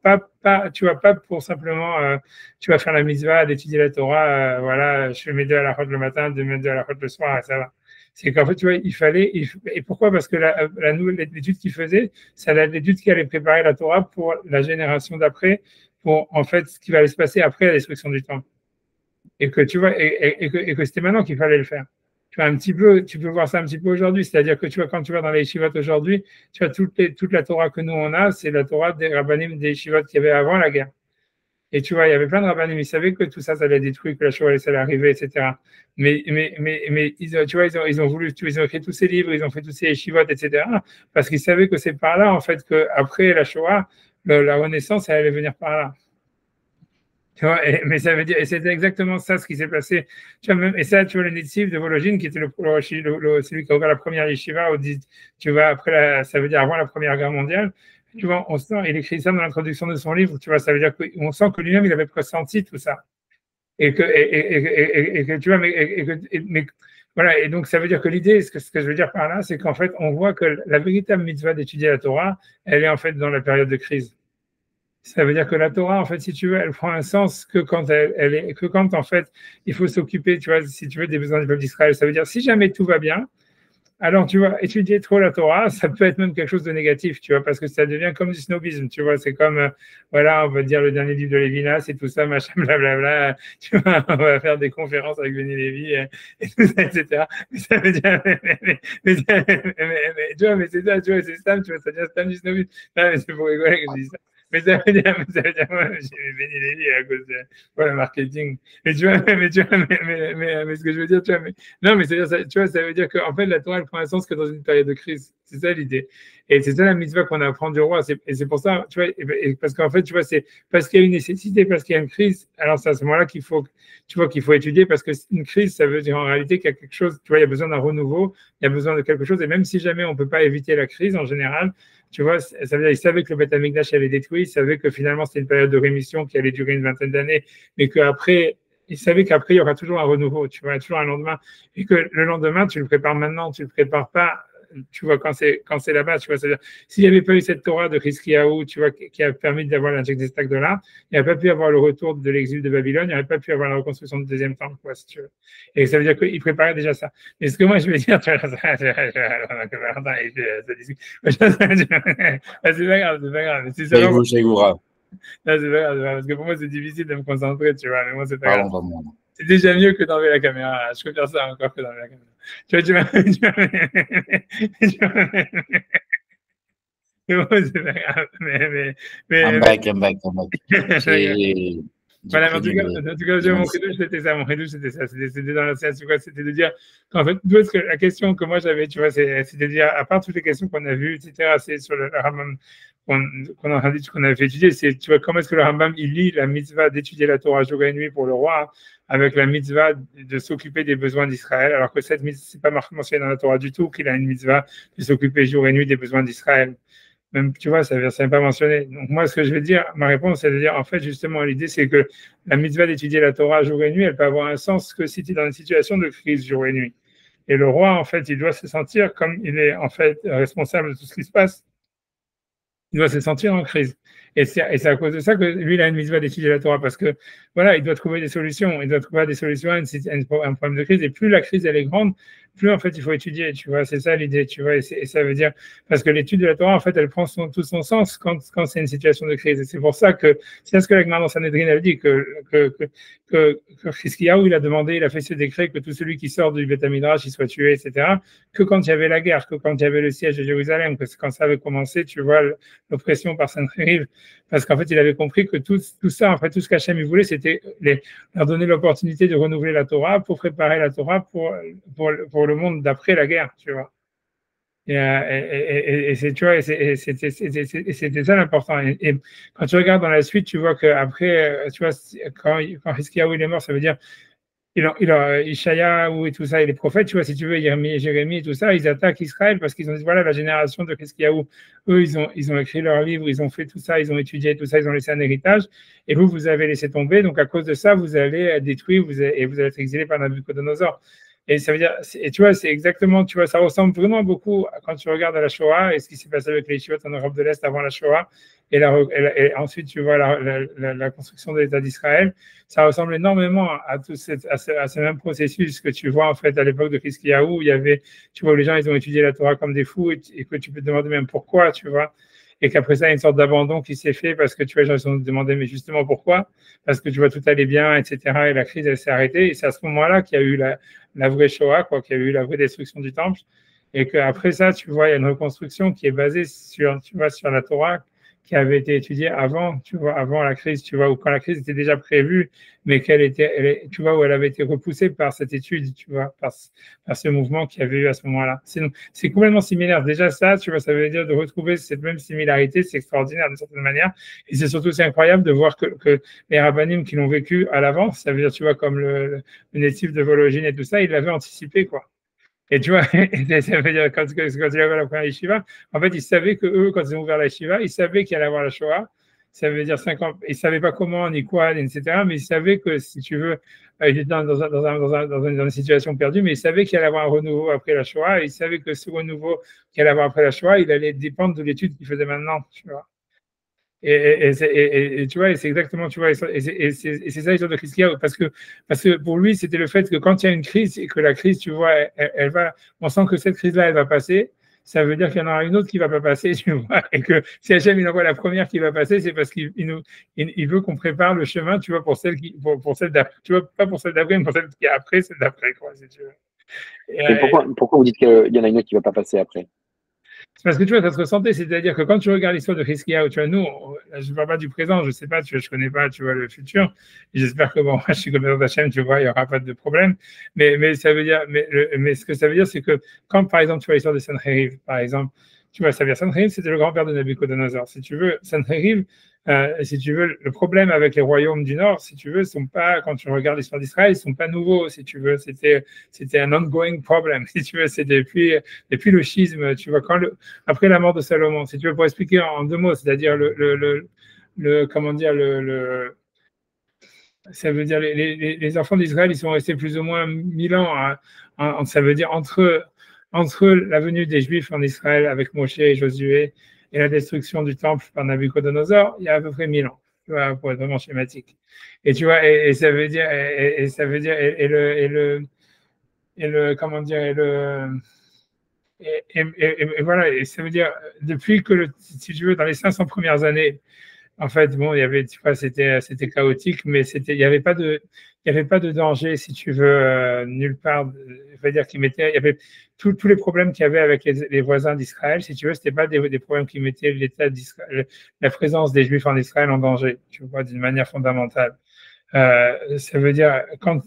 Tu vois, pas pour simplement, tu vas faire la mitzvah, d'étudier la Torah, voilà, je fais mes 2 à la route le matin, 2 à la route le soir, et ça va. C'est qu'en fait, tu vois, il fallait, et pourquoi? Parce que l'étude qu'il faisait, c'est l'étude qui allait préparer la Torah pour la génération d'après, pour, en fait, ce qui va se passer après la destruction du temple. Et que, tu vois, et que c'était maintenant qu'il fallait le faire. Tu vois, un petit peu, tu peux voir ça un petit peu aujourd'hui. C'est-à-dire que tu vois, quand tu vas dans les yeshivot aujourd'hui, tu vois, toute la Torah que nous on a, c'est la Torah des rabbanim des yeshivot qu'il y avait avant la guerre. Et tu vois, il y avait plein de rabbanim, ils savaient que tout ça, ça allait détruire, que la Shoah allait arriver, etc. Mais tu vois, ils ont voulu, ils ont écrit tous ces livres, ils ont fait tous ces yeshivot, etc. Parce qu'ils savaient que c'est par là, en fait, qu'après la Shoah, la Renaissance, elle allait venir par là. Tu vois, mais ça veut dire, et c'était exactement ça ce qui s'est passé. Tu vois, même, et ça, tu vois, le Netziv de Vologine, qui était celui qui a ouvert la première yeshiva, tu vois, après ça veut dire avant la Première Guerre mondiale. Tu vois, on sent, il écrit ça dans l'introduction de son livre, tu vois, ça veut dire qu'on sent que lui-même, il avait pressenti tout ça. Et que tu vois, mais voilà, et donc ça veut dire que l'idée, ce que je veux dire par là, c'est qu'en fait, on voit que la véritable mitzvah d'étudier la Torah, elle est en fait dans la période de crise. Ça veut dire que la Torah, en fait, si tu veux, elle prend un sens que quand que quand, en fait, il faut s'occuper, tu vois, si tu veux, des besoins du peuple d'Israël. Ça veut dire, si jamais tout va bien, alors, tu vois, étudier trop la Torah, ça peut être même quelque chose de négatif, tu vois, parce que ça devient comme du snobisme, tu vois, c'est comme, voilà, on va dire le dernier livre de Lévinas et tout ça, machin, blablabla, tu vois, on va faire des conférences avec Benny Lévy et tout ça, etc. Mais ça veut dire, tu vois, mais c'est ça, tu vois, c'est Stam, tu vois, ça devient Stam du snobisme. Non, mais c'est pour rigoler que je dis ça. Mais ça veut dire, ouais, j'ai Benny Lévy à cause de, voilà, marketing. Mais tu vois, mais ce que je veux dire, tu vois, non, mais c'est-à-dire, tu vois, ça veut dire qu'en fait, la Torah, elle prend un sens que dans une période de crise. C'est ça l'idée. Et c'est ça la mitzvah qu'on apprend du roi. Et c'est pour ça, tu vois, parce qu'en fait, tu vois, c'est parce qu'il y a une nécessité, parce qu'il y a une crise. Alors, c'est à ce moment-là qu'il faut, tu vois, qu'il faut étudier, parce que une crise, ça veut dire en réalité qu'il y a quelque chose, tu vois, il y a besoin d'un renouveau, il y a besoin de quelque chose. Et même si jamais on ne peut pas éviter la crise, en général, tu vois, ça veut dire, ils savaient que le Beth Amikdash allait détruit, ils savaient que finalement, c'était une période de rémission qui allait durer une vingtaine d'années, mais qu'après, ils savaient qu'après, il y aura toujours un renouveau, tu vois, il y a toujours un lendemain. Et que le lendemain, tu le prépares maintenant, tu le prépares pas, tu vois, quand c'est là-bas, tu vois. C'est-à-dire, s'il n'y avait pas eu cette Torah de Chizkiyahu, tu vois, qui a permis d'avoir l'injecte des stacks de là, il n'y aurait pas pu avoir le retour de l'exil de Babylone, il n'y aurait pas pu avoir la reconstruction du deuxième temple, quoi, si tu veux. Et ça veut dire qu'ils préparaient déjà ça. Mais ce que moi, je veux dire, tu vois, c'est pas grave, c'est pas grave. C'est ça. Non, c'est pas grave, parce que pour moi, c'est difficile de me concentrer, tu vois, mais moi, c'est pas grave. C'est déjà mieux que d'enlever la caméra. Je préfère ça encore que d'enlever la caméra. Tu vois, mais bon, c'est pas grave. I'm back. Voilà, mais en tout cas, mon chidouche, c'était ça. Mon chidouche, c'était ça. C'était dans la séance, c'était de dire qu'en fait, parce que la question que moi j'avais, tu vois, c'était de dire, à part toutes les questions qu'on a vues, etc., c'est sur le Rambam qu'on a fait étudier, c'est, tu vois, comment est-ce que le Rambam, il lie la mitzvah d'étudier la Torah jour et nuit pour le roi, avec la mitzvah de s'occuper des besoins d'Israël, alors que cette mitzvah, c'est pas mentionné dans la Torah du tout, qu'il a une mitzvah de s'occuper jour et nuit des besoins d'Israël. Même, tu vois, ça n'est pas mentionné. Donc, moi, ce que je vais dire, ma réponse, c'est de dire, en fait, justement, l'idée, c'est que la mitzvah d'étudier la Torah jour et nuit, elle peut avoir un sens que si tu es dans une situation de crise jour et nuit. Et le roi, en fait, il doit se sentir comme il est, en fait, responsable de tout ce qui se passe. Il doit se sentir en crise. Et c'est à cause de ça que lui, il a une mitzvah d'étudier la Torah, parce que, voilà, il doit trouver des solutions. Il doit trouver des solutions à un problème de crise. Et plus la crise, elle est grande, plus, en fait, il faut étudier, tu vois. C'est ça l'idée, tu vois. Et ça veut dire, parce que l'étude de la Torah, en fait, elle prend tout son sens quand c'est une situation de crise. Et c'est pour ça que, c'est ce que l'Agmar dans Sanhedrin a dit, que Chizkiyahu, il a demandé, il a fait ce décret que tout celui qui sort du Beth Midrash, il soit tué, etc., que quand il y avait la guerre, que quand il y avait le siège de Jérusalem, que quand ça avait commencé, tu vois, l'oppression par Sanhedrin, parce qu'en fait, il avait compris que tout ça, en fait, tout ce qu'Hachem il voulait, c'était leur donner l'opportunité de renouveler la Torah pour préparer la Torah pour le monde d'après la guerre, tu vois. Et tu vois, c'était ça l'important. Et quand tu regardes dans la suite, tu vois qu'après, tu vois, quand Hiskiyahu il est mort, ça veut dire Ishaïa et tout ça, et les prophètes, tu vois, si tu veux, Jérémie et tout ça, ils attaquent Israël parce qu'ils ont dit, voilà, la génération de Hiskiyahu, eux, ils ont écrit leurs livres, ils ont fait tout ça, ils ont étudié tout ça, ils ont laissé un héritage, et vous avez laissé tomber, donc à cause de ça, vous allez être détruits, et vous allez être exilés par Nabucodonosor. Et ça veut dire, et tu vois, c'est exactement, tu vois, ça ressemble vraiment beaucoup quand tu regardes à la Shoah et ce qui s'est passé avec les Yeshivot en Europe de l'Est avant la Shoah, et ensuite, tu vois, la construction de l'État d'Israël. Ça ressemble énormément à ce même processus que tu vois, en fait, à l'époque de Hiskiyahu, où il y avait, tu vois, où les gens, ils ont étudié la Torah comme des fous, et que tu peux te demander même pourquoi, tu vois. Et qu'après ça, il y a une sorte d'abandon qui s'est fait parce que, tu vois, les gens se sont demandé, mais justement, pourquoi? Parce que, tu vois, tout allait bien, etc. Et la crise, elle s'est arrêtée. Et c'est à ce moment-là qu'il y a eu la vraie Shoah, quoi, qu'il y a eu la vraie destruction du temple. Et qu'après ça, tu vois, il y a une reconstruction qui est basée sur, tu vois, sur la Torah, qui avait été étudiée avant, tu vois, avant la crise, tu vois, ou quand la crise était déjà prévue, mais tu vois, où elle avait été repoussée par cette étude, tu vois, par ce mouvement qu'il y avait eu à ce moment-là. C'est complètement similaire. Déjà ça, tu vois, ça veut dire de retrouver cette même similarité, c'est extraordinaire d'une certaine manière. Et c'est surtout, c'est incroyable de voir que les rabbinim qui l'ont vécu à l'avance, ça veut dire, tu vois, comme le natif de Vologine et tout ça, ils l'avaient anticipé, quoi. Et tu vois, ça veut dire, quand il avait la première yeshiva, en fait, ils savaient que eux, quand ils ont ouvert la yeshiva, ils savaient qu'il allait avoir la Shoah. Ça veut dire 5 ans. Ils ne savaient pas comment, ni quoi, etc. Mais ils savaient que, si tu veux, ils étaient dans une situation perdue, mais ils savaient qu'il allait avoir un renouveau après la Shoah. Et ils savaient que ce renouveau qu'il allait avoir après la Shoah, il allait dépendre de l'étude qu'ils faisaient maintenant, tu vois. Et tu vois, c'est exactement, tu vois, et c'est ça l'histoire de Hiskiyahu, parce que pour lui, c'était le fait que quand il y a une crise et que la crise, tu vois, elle va, on sent que cette crise-là, elle va passer, ça veut dire qu'il y en aura une autre qui va pas passer, tu vois, et que si Hachem il envoie la première qui va passer, c'est parce qu'il veut qu'on prépare le chemin, tu vois, pour celle d'après, tu vois, pas pour celle d'après, mais pour celle qui est après, celle d'après, quoi, si tu veux. Et pourquoi vous dites qu'il y en a une autre qui va pas passer après? C'est parce que tu vois, ça se ressentait, c'est-à-dire que quand tu regardes l'histoire de Hiskiyahu, tu vois, nous, je ne parle pas du présent, je ne sais pas, tu vois, je ne connais pas, tu vois, le futur. Et j'espère que, bon, moi, je suis comme dans ta chaîne, tu vois, il n'y aura pas de problème. Mais ça veut dire, mais ce que ça veut dire, c'est que quand, par exemple, tu vois l'histoire de Sanheriv, par exemple, tu vois, ça veut dire Sanheriv, c'était le grand-père de Nabucodonosor. Si tu veux, Sanheriv, si tu veux, le problème avec les royaumes du Nord, si tu veux, sont pas, quand tu regardes l'histoire d'Israël, ils sont pas nouveaux, si tu veux. C'était un ongoing problem, si tu veux. C'est depuis le schisme, tu vois, après la mort de Salomon, si tu veux, pour expliquer en 2 mots, c'est-à-dire comment dire, ça veut dire les enfants d'Israël, ils sont restés plus ou moins 1000 ans, ça veut dire entre la venue des Juifs en Israël avec Moshe et Josué et la destruction du temple par Nabucodonosor, il y a à peu près 1000 ans, tu vois, pour être vraiment schématique. Et tu vois, et ça veut dire, et ça veut dire, comment dire, et voilà, et ça veut dire, depuis que, si tu veux, dans les 500 premières années, en fait, bon, il y avait, tu vois, c'était chaotique, mais il n'y avait pas de danger, si tu veux, nulle part. Je veux dire il y avait tous les problèmes qu'il y avait avec les voisins d'Israël, si tu veux, c'était pas des problèmes qui mettaient l'État d'Israël, la présence des Juifs en Israël en danger, tu vois, d'une manière fondamentale. Ça veut dire, quand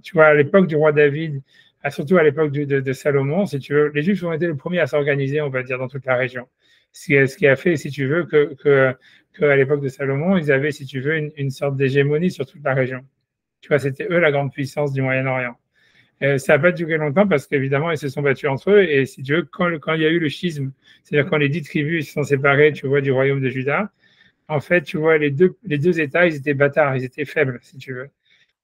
tu vois, à l'époque du roi David, surtout à l'époque de Salomon, si tu veux, les Juifs ont été les premiers à s'organiser, on va dire, dans toute la région. Ce qui a fait, si tu veux, que à l'époque de Salomon, ils avaient, si tu veux, une sorte d'hégémonie sur toute la région. Tu vois, c'était eux la grande puissance du Moyen-Orient. Ça n'a pas duré longtemps parce qu'évidemment, ils se sont battus entre eux. Et si tu veux, quand il y a eu le schisme, c'est-à-dire quand les 10 tribus se sont séparées, tu vois, du royaume de Juda, en fait, tu vois, les deux États, ils étaient bâtards, ils étaient faibles, si tu veux.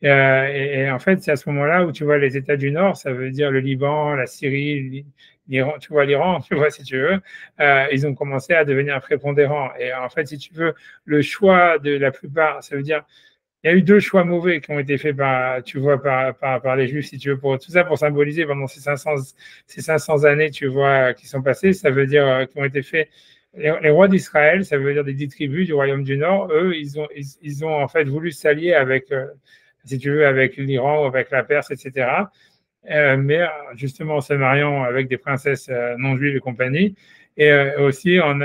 Et en fait, c'est à ce moment-là où tu vois les États du Nord, ça veut dire le Liban, la Syrie, l'Iran, tu vois l'Iran, tu vois si tu veux, ils ont commencé à devenir prépondérants. Et en fait, si tu veux, le choix de la plupart, ça veut dire il y a eu deux choix mauvais qui ont été faits par, tu vois, par les Juifs, si tu veux, pour tout ça, pour symboliser pendant ces 500 années, tu vois, qui sont passées, ça veut dire qui ont été faits. Les rois d'Israël, ça veut dire des 10 tribus du royaume du Nord, eux, ils ont en fait voulu s'allier avec, si tu veux, avec l'Iran ou avec la Perse, etc. Mais justement en se mariant avec des princesses non juives et compagnie, et aussi en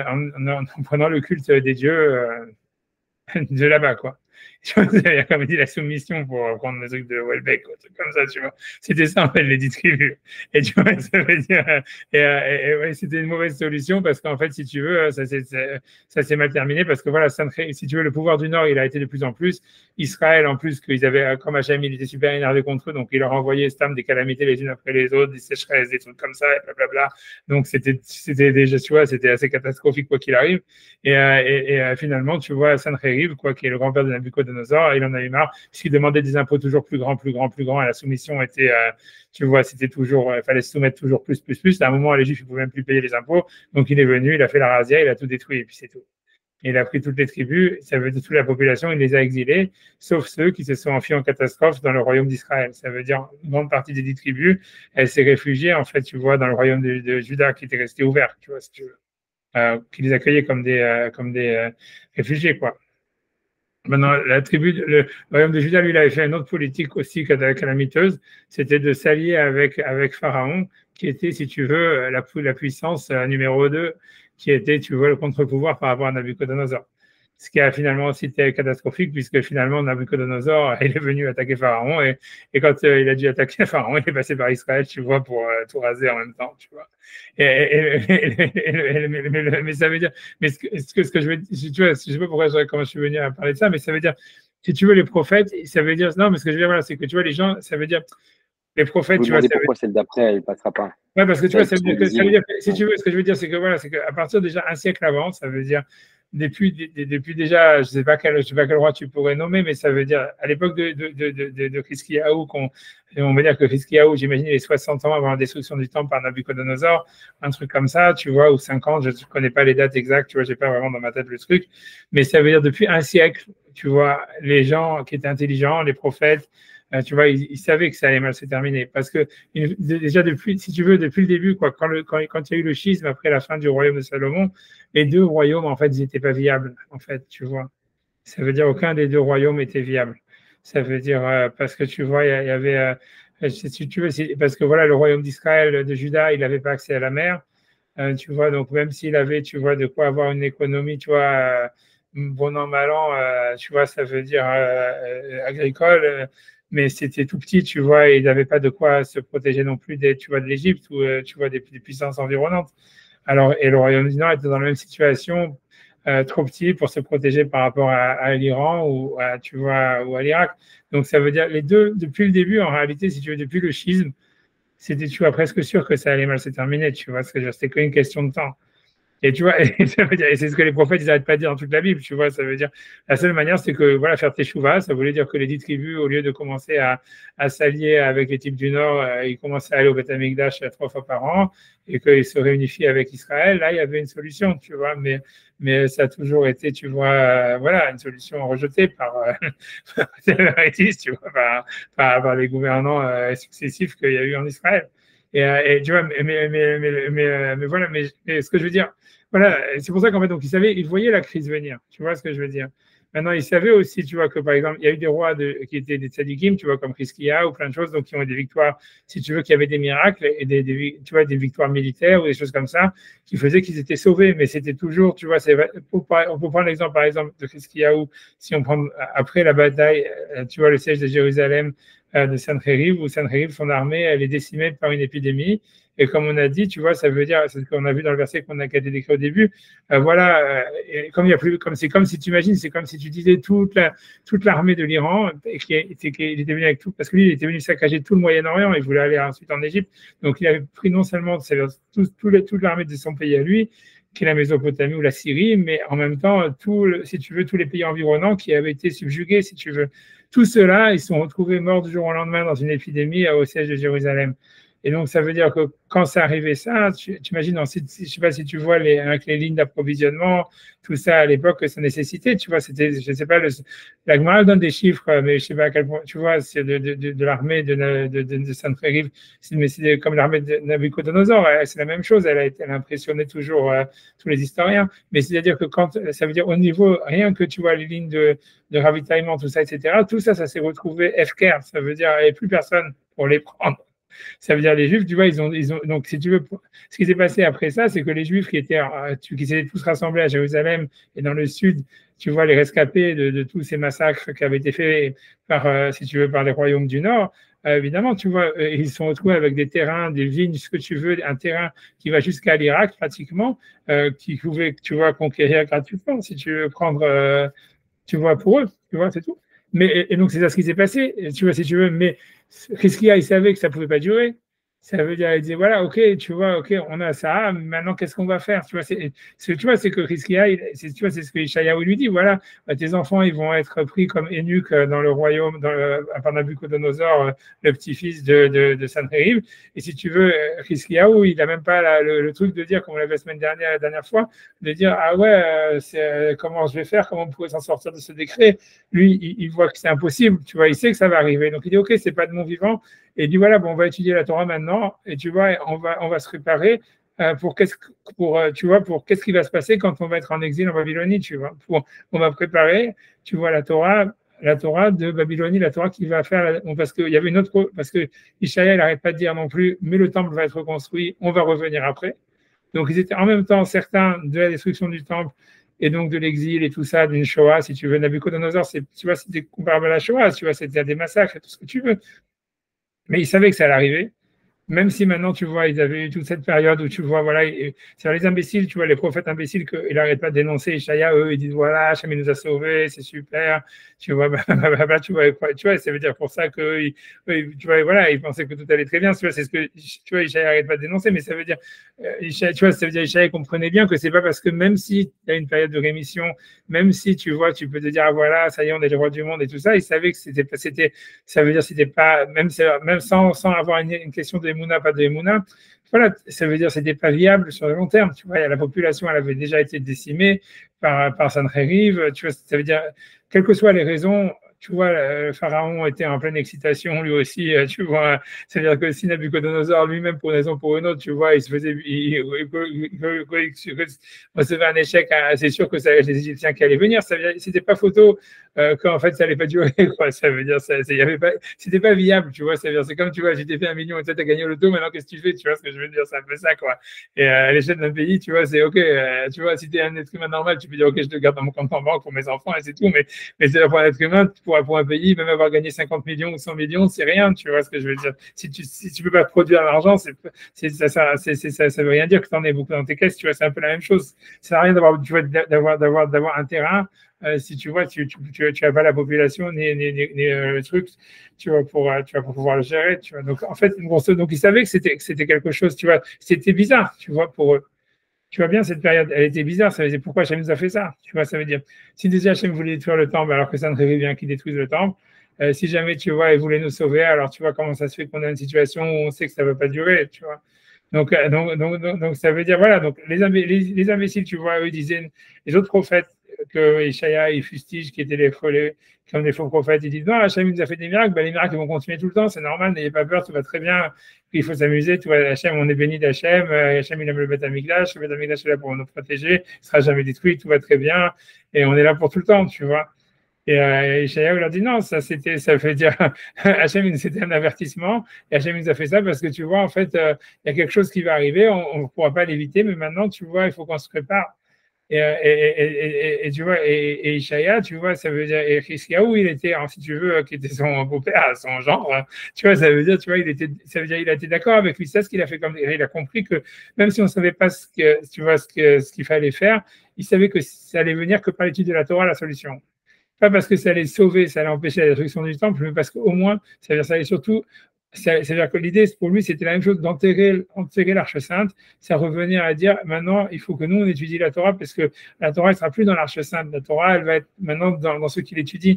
prenant le culte des dieux de là-bas, quoi. Tu vois, il y a comme dit la soumission pour prendre le truc de Welbeck, quoi, truc comme ça, tu vois. C'était ça, en fait, les 10 tribus. Et tu vois, ça veut dire. Ouais, c'était une mauvaise solution parce qu'en fait, si tu veux, ça s'est mal terminé parce que voilà, si tu veux, le pouvoir du Nord, il a été de plus en plus. Israël, en plus, qu'ils avaient, comme Hachem, il était super énervé contre eux, donc il leur envoyait Stam des calamités les unes après les autres, des sécheresses, des trucs comme ça, et blablabla. Donc c'était déjà, tu vois, c'était assez catastrophique, quoi qu'il arrive. Et finalement, tu vois, Sancheriv, quoi, qui est le grand-père de Nabucodonosor, il en a eu marre, puisqu'il demandait des impôts toujours plus grands, plus grands, plus grands, et la soumission était, tu vois, c'était toujours, il fallait se soumettre toujours plus, plus, plus. À un moment, les Juifs, ils ne pouvaient même plus payer les impôts, donc il est venu, il a fait la razzia, il a tout détruit, et puis c'est tout. Il a pris toutes les tribus, ça veut dire toute la population, il les a exilés, sauf ceux qui se sont enfuis en catastrophe dans le royaume d'Israël. Ça veut dire une grande partie des 10 tribus, elle s'est réfugiée, en fait, tu vois, dans le royaume de Juda, qui était resté ouvert, tu vois, si tu veux. Qui les accueillaient comme des réfugiés, quoi. Maintenant, le royaume de Juda, lui, il avait fait une autre politique aussi calamiteuse, c'était de s'allier avec Pharaon, qui était, si tu veux, la puissance numéro 2, qui était, tu vois, le contre-pouvoir par rapport à Nabucodonosor. Ce qui a finalement aussi été catastrophique, puisque finalement, Nabucodonosor, il est venu attaquer Pharaon, et quand il a dû attaquer Pharaon, il est passé par Israël, tu vois, pour tout raser en même temps, tu vois. Mais ça veut dire, mais ce que je veux dire, tu vois, je sais pas pourquoi, comment je suis venu à parler de ça, mais ça veut dire, si tu veux, les prophètes, ça veut dire, non, mais ce que je veux dire, voilà, c'est que tu vois, les gens, ça veut dire, les prophètes, Vous tu vois, demandez pourquoi celle d'après, elle ne passera pas. ouais, parce que tu vois, ça veut dire ça veut dire que, si tu veux, ce que je veux dire, c'est que voilà, c'est qu'à partir déjà un siècle avant, ça veut dire depuis déjà, je sais pas quel roi tu pourrais nommer, mais ça veut dire à l'époque de Hiskiyahu, on va dire que Hiskiyahu, j'imagine, les 60 ans avant la destruction du temple par Nabucodonosor, un truc comme ça, tu vois, ou 50, je ne connais pas les dates exactes, tu vois, j'ai pas vraiment dans ma tête le truc, mais ça veut dire depuis un siècle, tu vois, les gens qui étaient intelligents, les prophètes, tu vois, ils savaient que ça allait mal se terminer. Parce que déjà, si tu veux, depuis le début, quoi, quand il y a eu le schisme après la fin du royaume de Salomon, les deux royaumes, en fait, ils n'étaient pas viables, en fait, tu vois. Ça veut dire aucun des deux royaumes était viable. Ça veut dire, parce que tu vois, il y avait, si tu veux, parce que voilà, le royaume d'Israël, de Juda, il n'avait pas accès à la mer. Tu vois, donc même s'il avait, tu vois, de quoi avoir une économie, tu vois, bon an, mal an, tu vois, ça veut dire agricole, mais c'était tout petit, tu vois, et il n'avait pas de quoi se protéger non plus tu vois, de l'Égypte ou, tu vois, des puissances environnantes. Alors, et le Royaume du Nord était dans la même situation, trop petit pour se protéger par rapport à l'Iran ou tu vois, ou à l'Irak. Donc, ça veut dire les deux, depuis le début, en réalité, si tu veux, depuis le schisme, c'était, tu vois, presque sûr que ça allait mal se terminer, tu vois, c'était qu'une question de temps. Et tu vois, et ça veut dire, et c'est ce que les prophètes, ils n'arrêtent pas de dire dans toute la Bible, tu vois, ça veut dire, la seule manière, c'est que, voilà, faire teshuva, ça voulait dire que les 10 tribus, au lieu de commencer à s'allier avec les types du Nord, ils commençaient à aller au Beth Amikdash 3 fois par an, et qu'ils se réunifient avec Israël. Là, il y avait une solution, tu vois, mais ça a toujours été, tu vois, voilà, une solution rejetée par tu vois, par les gouvernants successifs qu'il y a eu en Israël. Et tu vois, mais voilà, mais ce que je veux dire, voilà, c'est pour ça qu'en fait, donc, il voyait la crise venir. Tu vois ce que je veux dire? Maintenant, ils savaient aussi, tu vois, que par exemple, il y a eu des rois qui étaient des tzadikim, tu vois, comme Hiskia ou plein de choses, donc qui ont eu des victoires, si tu veux, qui avaient des miracles et tu vois, des victoires militaires ou des choses comme ça, qui faisaient qu'ils étaient sauvés. Mais c'était toujours, tu vois, on peut prendre l'exemple, par exemple, de Hiskia, ou si on prend après la bataille, tu vois, le siège de Jérusalem de Sancheriv, où Sancheriv, son armée, elle est décimée par une épidémie. Et comme on a dit, tu vois, ça veut dire, c'est ce qu'on a vu dans le verset qu'on a décrit au début, voilà, comme il y a plus, comme c'est comme si tu imagines, c'est comme si tu disais toute l'armée de l'Iran, et qu'il était venu avec tout, parce que lui, il était venu saccager tout le Moyen-Orient, et il voulait aller ensuite en Égypte. Donc, il avait pris non seulement toute l'armée de son pays à lui, qui est la Mésopotamie ou la Syrie, mais en même temps, si tu veux, tous les pays environnants qui avaient été subjugués, si tu veux. Tous ceux-là, ils sont retrouvés morts du jour au lendemain dans une épidémie au siège de Jérusalem. Et donc, ça veut dire que quand c'est arrivé ça, tu imagines, je ne sais pas si tu vois avec les lignes d'approvisionnement, tout ça à l'époque, ça nécessitait, tu vois, c'était, je ne sais pas, la Gemara donne des chiffres, mais je ne sais pas à quel point, tu vois, c'est de l'armée de Sancheriv, mais c'est comme l'armée de Nabucodonosor, c'est la même chose, elle a impressionné toujours tous les historiens. Mais c'est-à-dire que ça veut dire au niveau, rien que tu vois les lignes de ravitaillement, tout ça, etc., tout ça, ça s'est retrouvé FKR, ça veut dire qu'il n'y avait plus personne pour les prendre. Ça veut dire les Juifs, tu vois, ils ont donc si tu veux, ce qui s'est passé après ça, c'est que les Juifs qui s'étaient tous rassemblés à Jérusalem et dans le sud, tu vois, les rescapés de tous ces massacres qui avaient été faits par, si tu veux, par les royaumes du Nord, évidemment, tu vois, ils se sont retrouvés avec des terrains, des vignes, ce que tu veux, un terrain qui va jusqu'à l'Irak pratiquement, qui pouvait, tu vois, conquérir gratuitement, si tu veux prendre, tu vois, pour eux, tu vois, c'est tout. Mais, et donc, c'est ça ce qui s'est passé, tu vois, si tu veux, mais Hiskia, il savait que ça ne pouvait pas durer. Ça veut dire, il disait, voilà, ok, tu vois, ok, on a ça, maintenant, qu'est-ce qu'on va faire? Tu vois, c'est que Hiskia, tu vois, c'est ce que Ishaïaou lui dit, voilà, tes enfants, ils vont être pris comme eunuques dans le royaume, par Nabucodonosor, le petit-fils de Sancheriv. Et si tu veux, Hiskiaou, il n'a même pas le truc de dire, comme on l'avait la dernière fois, de dire, ah ouais, comment je vais faire, comment on pourrait s'en sortir de ce décret? Lui, il voit que c'est impossible, tu vois, il sait que ça va arriver. Donc il dit, ok, c'est pas de mon vivant. Et il dit, voilà, bon, on va étudier la Torah maintenant, et tu vois, on va se préparer pour qu'est-ce qui va se passer quand on va être en exil en Babylonie, tu vois. On va préparer, tu vois, la Torah de Babylonie, la Torah qui va faire, parce qu'il y avait une autre, parce que Ishaïa, il n'arrête pas de dire non plus, mais le temple va être reconstruit, on va revenir après. Donc ils étaient en même temps certains de la destruction du temple et donc de l'exil et tout ça, d'une Shoah, si tu veux. Nabucodonosor, tu vois, c'était comparable à la Shoah, tu vois, c'était des massacres et tout ce que tu veux. Mais ils savaient que ça allait arriver. Même si maintenant, tu vois, ils avaient eu toute cette période où tu vois, voilà, c'est les imbéciles, tu vois, les prophètes imbéciles qu'ils n'arrêtent pas de dénoncer. Ishaïa, eux, ils disent, voilà, Hachem, il nous a sauvés, c'est super. Tu vois, tu vois, ça veut dire pour ça que, tu vois, voilà, ils pensaient que tout allait très bien. Tu vois, c'est ce que, tu vois, Ishaïa n'arrête pas de dénoncer, mais ça veut dire, tu vois, ça veut dire, Ishaïa comprenait bien que c'est pas parce que même si il y a une période de rémission, même si, tu vois, tu peux te dire, ah voilà, ça y est, on est les rois du monde et tout ça, ils savaient que ça veut dire, c'était pas, même sans avoir une question de Emouna, pas de Emouna, voilà, ça veut dire que ce n'était pas viable sur le long terme. Tu vois, la population, elle avait déjà été décimée par Sancheriv. Tu vois, ça veut dire, quelles que soient les raisons, tu vois, le pharaon était en pleine excitation, lui aussi, tu vois. C'est-à-dire que si Nabucodonosor lui-même, pour une raison ou pour une autre, tu vois, il recevait un échec, c'est sûr que c'est les Égyptiens qui allaient venir. C'était pas photo qu'en fait, ça allait pas durer, quoi. Ça veut dire, c'était pas viable, tu vois. C'est comme, tu vois, j'ai fait 1 million et toi, tu as gagné au loto, maintenant, qu'est-ce que tu fais? Tu vois ce que je veux dire? C'est un peu ça, quoi. Et à l'échelle d'un pays, tu vois, c'est OK. Tu vois, si tu es un être humain normal, tu peux dire, OK, je te garde dans mon compte en banque pour mes enfants et c'est tout. Mais c'est pour un être humain, pour un pays, même avoir gagné 50 millions ou 100 millions, c'est rien, tu vois ce que je veux dire. Si tu peux pas produire l'argent, ça veut rien dire que tu en aies beaucoup dans tes caisses, tu vois, c'est un peu la même chose. Ça sert à rien d'avoir un terrain, si tu vois, tu as pas la population ni le truc, tu vois, pour pouvoir le gérer, tu vois. Donc, en fait, donc ils savaient que c'était quelque chose, tu vois, c'était bizarre, tu vois, pour eux. Tu vois bien, cette période, elle était bizarre. Ça veut dire pourquoi Hachem nous a fait ça. Tu vois, ça veut dire, si déjà Hachem voulait détruire le temple, alors que ça ne rêvait bien qu'il détruise le temple, si jamais, tu vois, il voulait nous sauver, alors tu vois comment ça se fait qu'on a une situation où on sait que ça ne va pas durer, tu vois. Donc, ça veut dire, voilà, donc les imbéciles, tu vois, eux disaient, les autres prophètes que Ishaïa, ils fustigent, qui étaient comme des faux prophètes, ils disent, non, Hachem nous a fait des miracles, ben, les miracles ils vont continuer tout le temps, c'est normal, n'ayez pas peur, tout va très bien, il faut s'amuser, tu vois, Hachem, on est béni d'Hachem, Hachem, il aime le Beth Amikdash est là pour nous protéger, il ne sera jamais détruit, tout va très bien, et on est là pour tout le temps, tu vois. Et Ishayahu leur dit non, ça veut dire, Hachem, c'était un avertissement, et Hachem nous a fait ça parce que tu vois, en fait, il y a quelque chose qui va arriver, on ne pourra pas l'éviter, mais maintenant, tu vois, il faut qu'on se prépare. Et tu vois, et Ishaïa, tu vois, ça veut dire, et Hiskiaou, il était, si tu veux, qui était son beau-père, son genre, tu vois, ça veut dire, tu vois, ça veut dire, il a été d'accord avec lui, c'est ce qu'il a fait comme, il a compris que même si on ne savait pas tu vois, ce qu'il fallait faire, il savait que ça allait venir que par l'étude de la Torah, la solution. Pas parce que ça allait sauver, ça allait empêcher la destruction du temple, mais parce qu'au moins, ça allait surtout. C'est-à-dire que l'idée, pour lui, c'était la même chose d'enterrer l'Arche Sainte. Ça revenir à dire, maintenant, il faut que nous, on étudie la Torah, parce que la Torah ne sera plus dans l'Arche Sainte. La Torah, elle va être maintenant dans ceux qui l'étudient.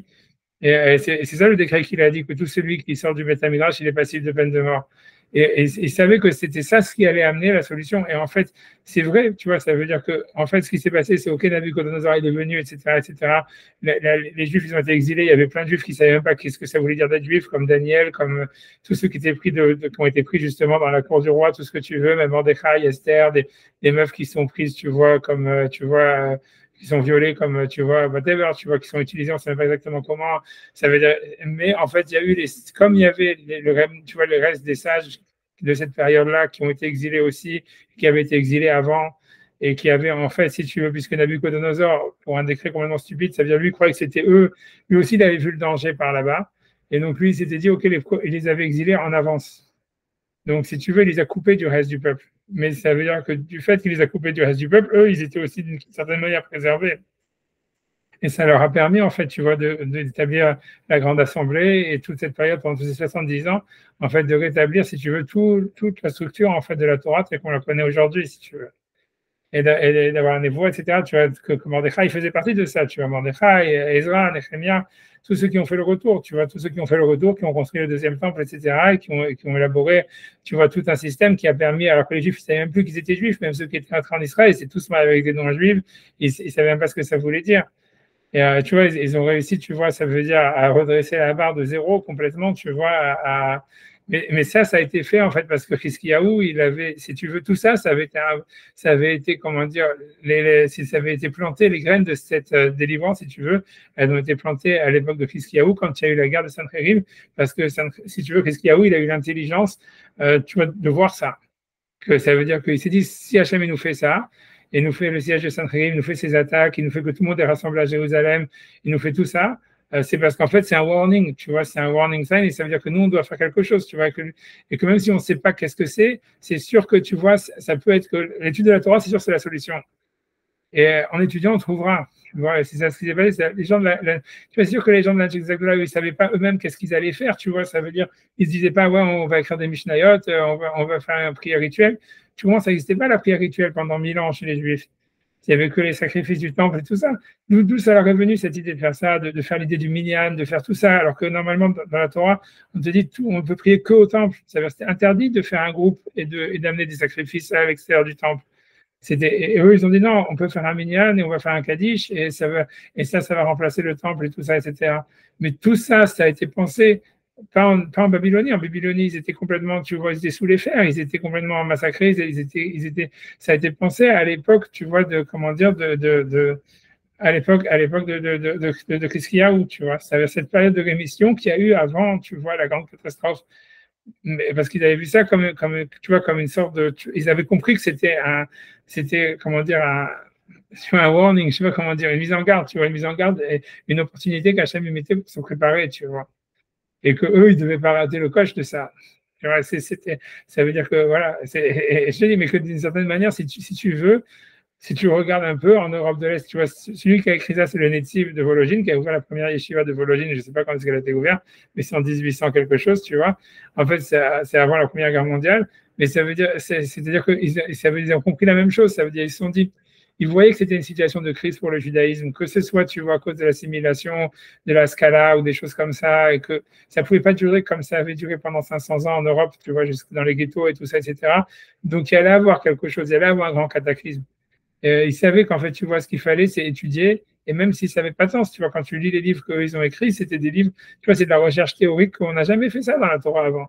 Et c'est ça le décret qu'il a dit, que tout celui qui sort du Beth Midrash, il est passible de peine de mort. Et il savait que c'était ça ce qui allait amener la solution. Et en fait, c'est vrai, tu vois, ça veut dire que, en fait, ce qui s'est passé, c'est OK, Nabucodonosor il est venu, etc., etc. Les Juifs, ils ont été exilés. Il y avait plein de Juifs qui ne savaient même pas qu'est-ce que ça voulait dire d'être Juif, comme Daniel, comme tous ceux qui étaient pris qui ont été pris justement dans la cour du roi, tout ce que tu veux, même Mordechai, Esther, des meufs qui sont prises, tu vois, comme, tu vois, qui sont violées comme, tu vois, whatever, tu vois, qui sont utilisées, on ne sait pas exactement comment, ça veut dire, mais en fait, il y a eu comme il y avait tu vois, le reste des sages de cette période-là qui ont été exilés aussi, qui avaient été exilés avant, et qui avaient, en fait, si tu veux, puisque Nabucodonosor, pour un décret complètement stupide, ça veut dire, lui croyait que c'était eux, lui aussi, il avait vu le danger par là-bas, et donc lui, il s'était dit, OK, il les avait exilés en avance. Donc, si tu veux, il les a coupés du reste du peuple. Mais ça veut dire que du fait qu'il les a coupés du reste du peuple, eux, ils étaient aussi d'une certaine manière préservés. Et ça leur a permis, en fait, tu vois, d'établir la grande assemblée et toute cette période, pendant tous ces 70 ans, en fait, de rétablir, si tu veux, toute la structure, en fait, de la Torah, telle qu'on la connaît aujourd'hui, si tu veux. Et d'avoir un évo, etc. Tu vois, que Mordechai, il faisait partie de ça, tu vois, Mordechai, Ezra, Nehemia, tous ceux qui ont fait le retour, tu vois, tous ceux qui ont fait le retour, qui ont construit le deuxième temple, etc., et qui ont élaboré, tu vois, tout un système qui a permis, alors que les Juifs ne savaient même plus qu'ils étaient Juifs, même ceux qui étaient entrés en Israël, c'est tous mal avec des noms juifs, ils ne savaient même pas ce que ça voulait dire. Et tu vois, ils ont réussi, tu vois, ça veut dire à redresser la barre de zéro complètement, tu vois, mais ça a été fait en fait parce que Hiskiyahu, il avait, si tu veux, tout ça, ça avait été comment dire, si ça avait été planté, les graines de cette délivrance, si tu veux, elles ont été plantées à l'époque de Hiskiyahu quand il y a eu la guerre de Sanherib, parce que si tu veux, Hiskiyahu, il a eu l'intelligence, tu vois, de voir ça. Que ça veut dire qu'il s'est dit, si Hachem nous fait ça, et nous fait le siège de Sanherib, il nous fait ses attaques, il nous fait que tout le monde est rassemblé à Jérusalem, il nous fait tout ça, c'est parce qu'en fait, c'est un warning, tu vois, c'est un warning sign, et ça veut dire que nous, on doit faire quelque chose, tu vois, et que même si on ne sait pas qu'est-ce que c'est sûr que, tu vois, ça peut être que l'étude de la Torah, c'est sûr, c'est la solution. Et en étudiant, on trouvera. Tu vois, c'est ça ce qui s'est passé. Les gens tu es sûr que les gens de l'Antiexagdola, ils ne savaient pas eux-mêmes qu'est-ce qu'ils allaient faire, tu vois, ça veut dire, ils ne se disaient pas, ouais, on va écrire des Mishnayot, on va faire un prière rituel. Tu vois, ça n'existait pas la prière rituelle pendant 1000 ans chez les Juifs. Il n'y avait que les sacrifices du temple et tout ça. D'où ça leur est venu cette idée de faire ça, de faire l'idée du minyan, de faire tout ça, alors que normalement dans la Torah, on te dit tout, on ne peut prier que au temple. Ça veut dire c'était interdit de faire un groupe et d'amener des sacrifices à l'extérieur du temple. Et eux, ils ont dit non, on peut faire un minyan et on va faire un kaddish et ça va remplacer le temple et tout ça, etc. Mais tout ça, ça a été pensé pas en Babylonie. En Babylonie, ils étaient complètement, tu vois, ils étaient sous les fers, ils étaient complètement massacrés, ça a été pensé à l'époque, tu vois, de comment dire, à l'époque de Hiskiyahu, tu vois. Ça avait cette période de rémission qu'il y a eu avant, tu vois, la grande catastrophe. Parce qu'ils avaient vu ça tu vois, comme une sorte de. Ils avaient compris que c'était, comment dire, un warning, je sais pas comment dire, une mise en garde, tu vois, une mise en garde et une opportunité qu'Hachem lui mettait pour se préparer, tu vois. Et qu'eux, ils ne devaient pas rater le coche de ça. Tu vois, ça veut dire que, voilà, et je te dis, mais que d'une certaine manière, si tu veux, si tu regardes un peu en Europe de l'Est, tu vois, celui qui a écrit ça, c'est le Netziv de Vologine, qui a ouvert la première yeshiva de Vologine, je ne sais pas quand est-ce qu'elle a été ouverte, mais c'est en 1800 quelque chose, tu vois. En fait, c'est avant la Première Guerre mondiale, mais ça veut dire, c'est-à-dire qu'ils ont compris la même chose, ça veut dire, ils se sont dit, ils voyaient que c'était une situation de crise pour le judaïsme, que ce soit, tu vois, à cause de l'assimilation, de la Scala ou des choses comme ça, et que ça ne pouvait pas durer comme ça avait duré pendant 500 ans en Europe, tu vois, jusque dans les ghettos et tout ça, etc. Donc, il allait avoir quelque chose, il allait avoir un grand cataclysme. Ils savaient qu'en fait, tu vois, ce qu'il fallait, c'est étudier. Et même s'ils ne savaient pas de sens, tu vois, quand tu lis les livres qu'ils ont écrits, c'était des livres, tu vois, c'est de la recherche théorique qu'on n'a jamais fait ça dans la Torah avant.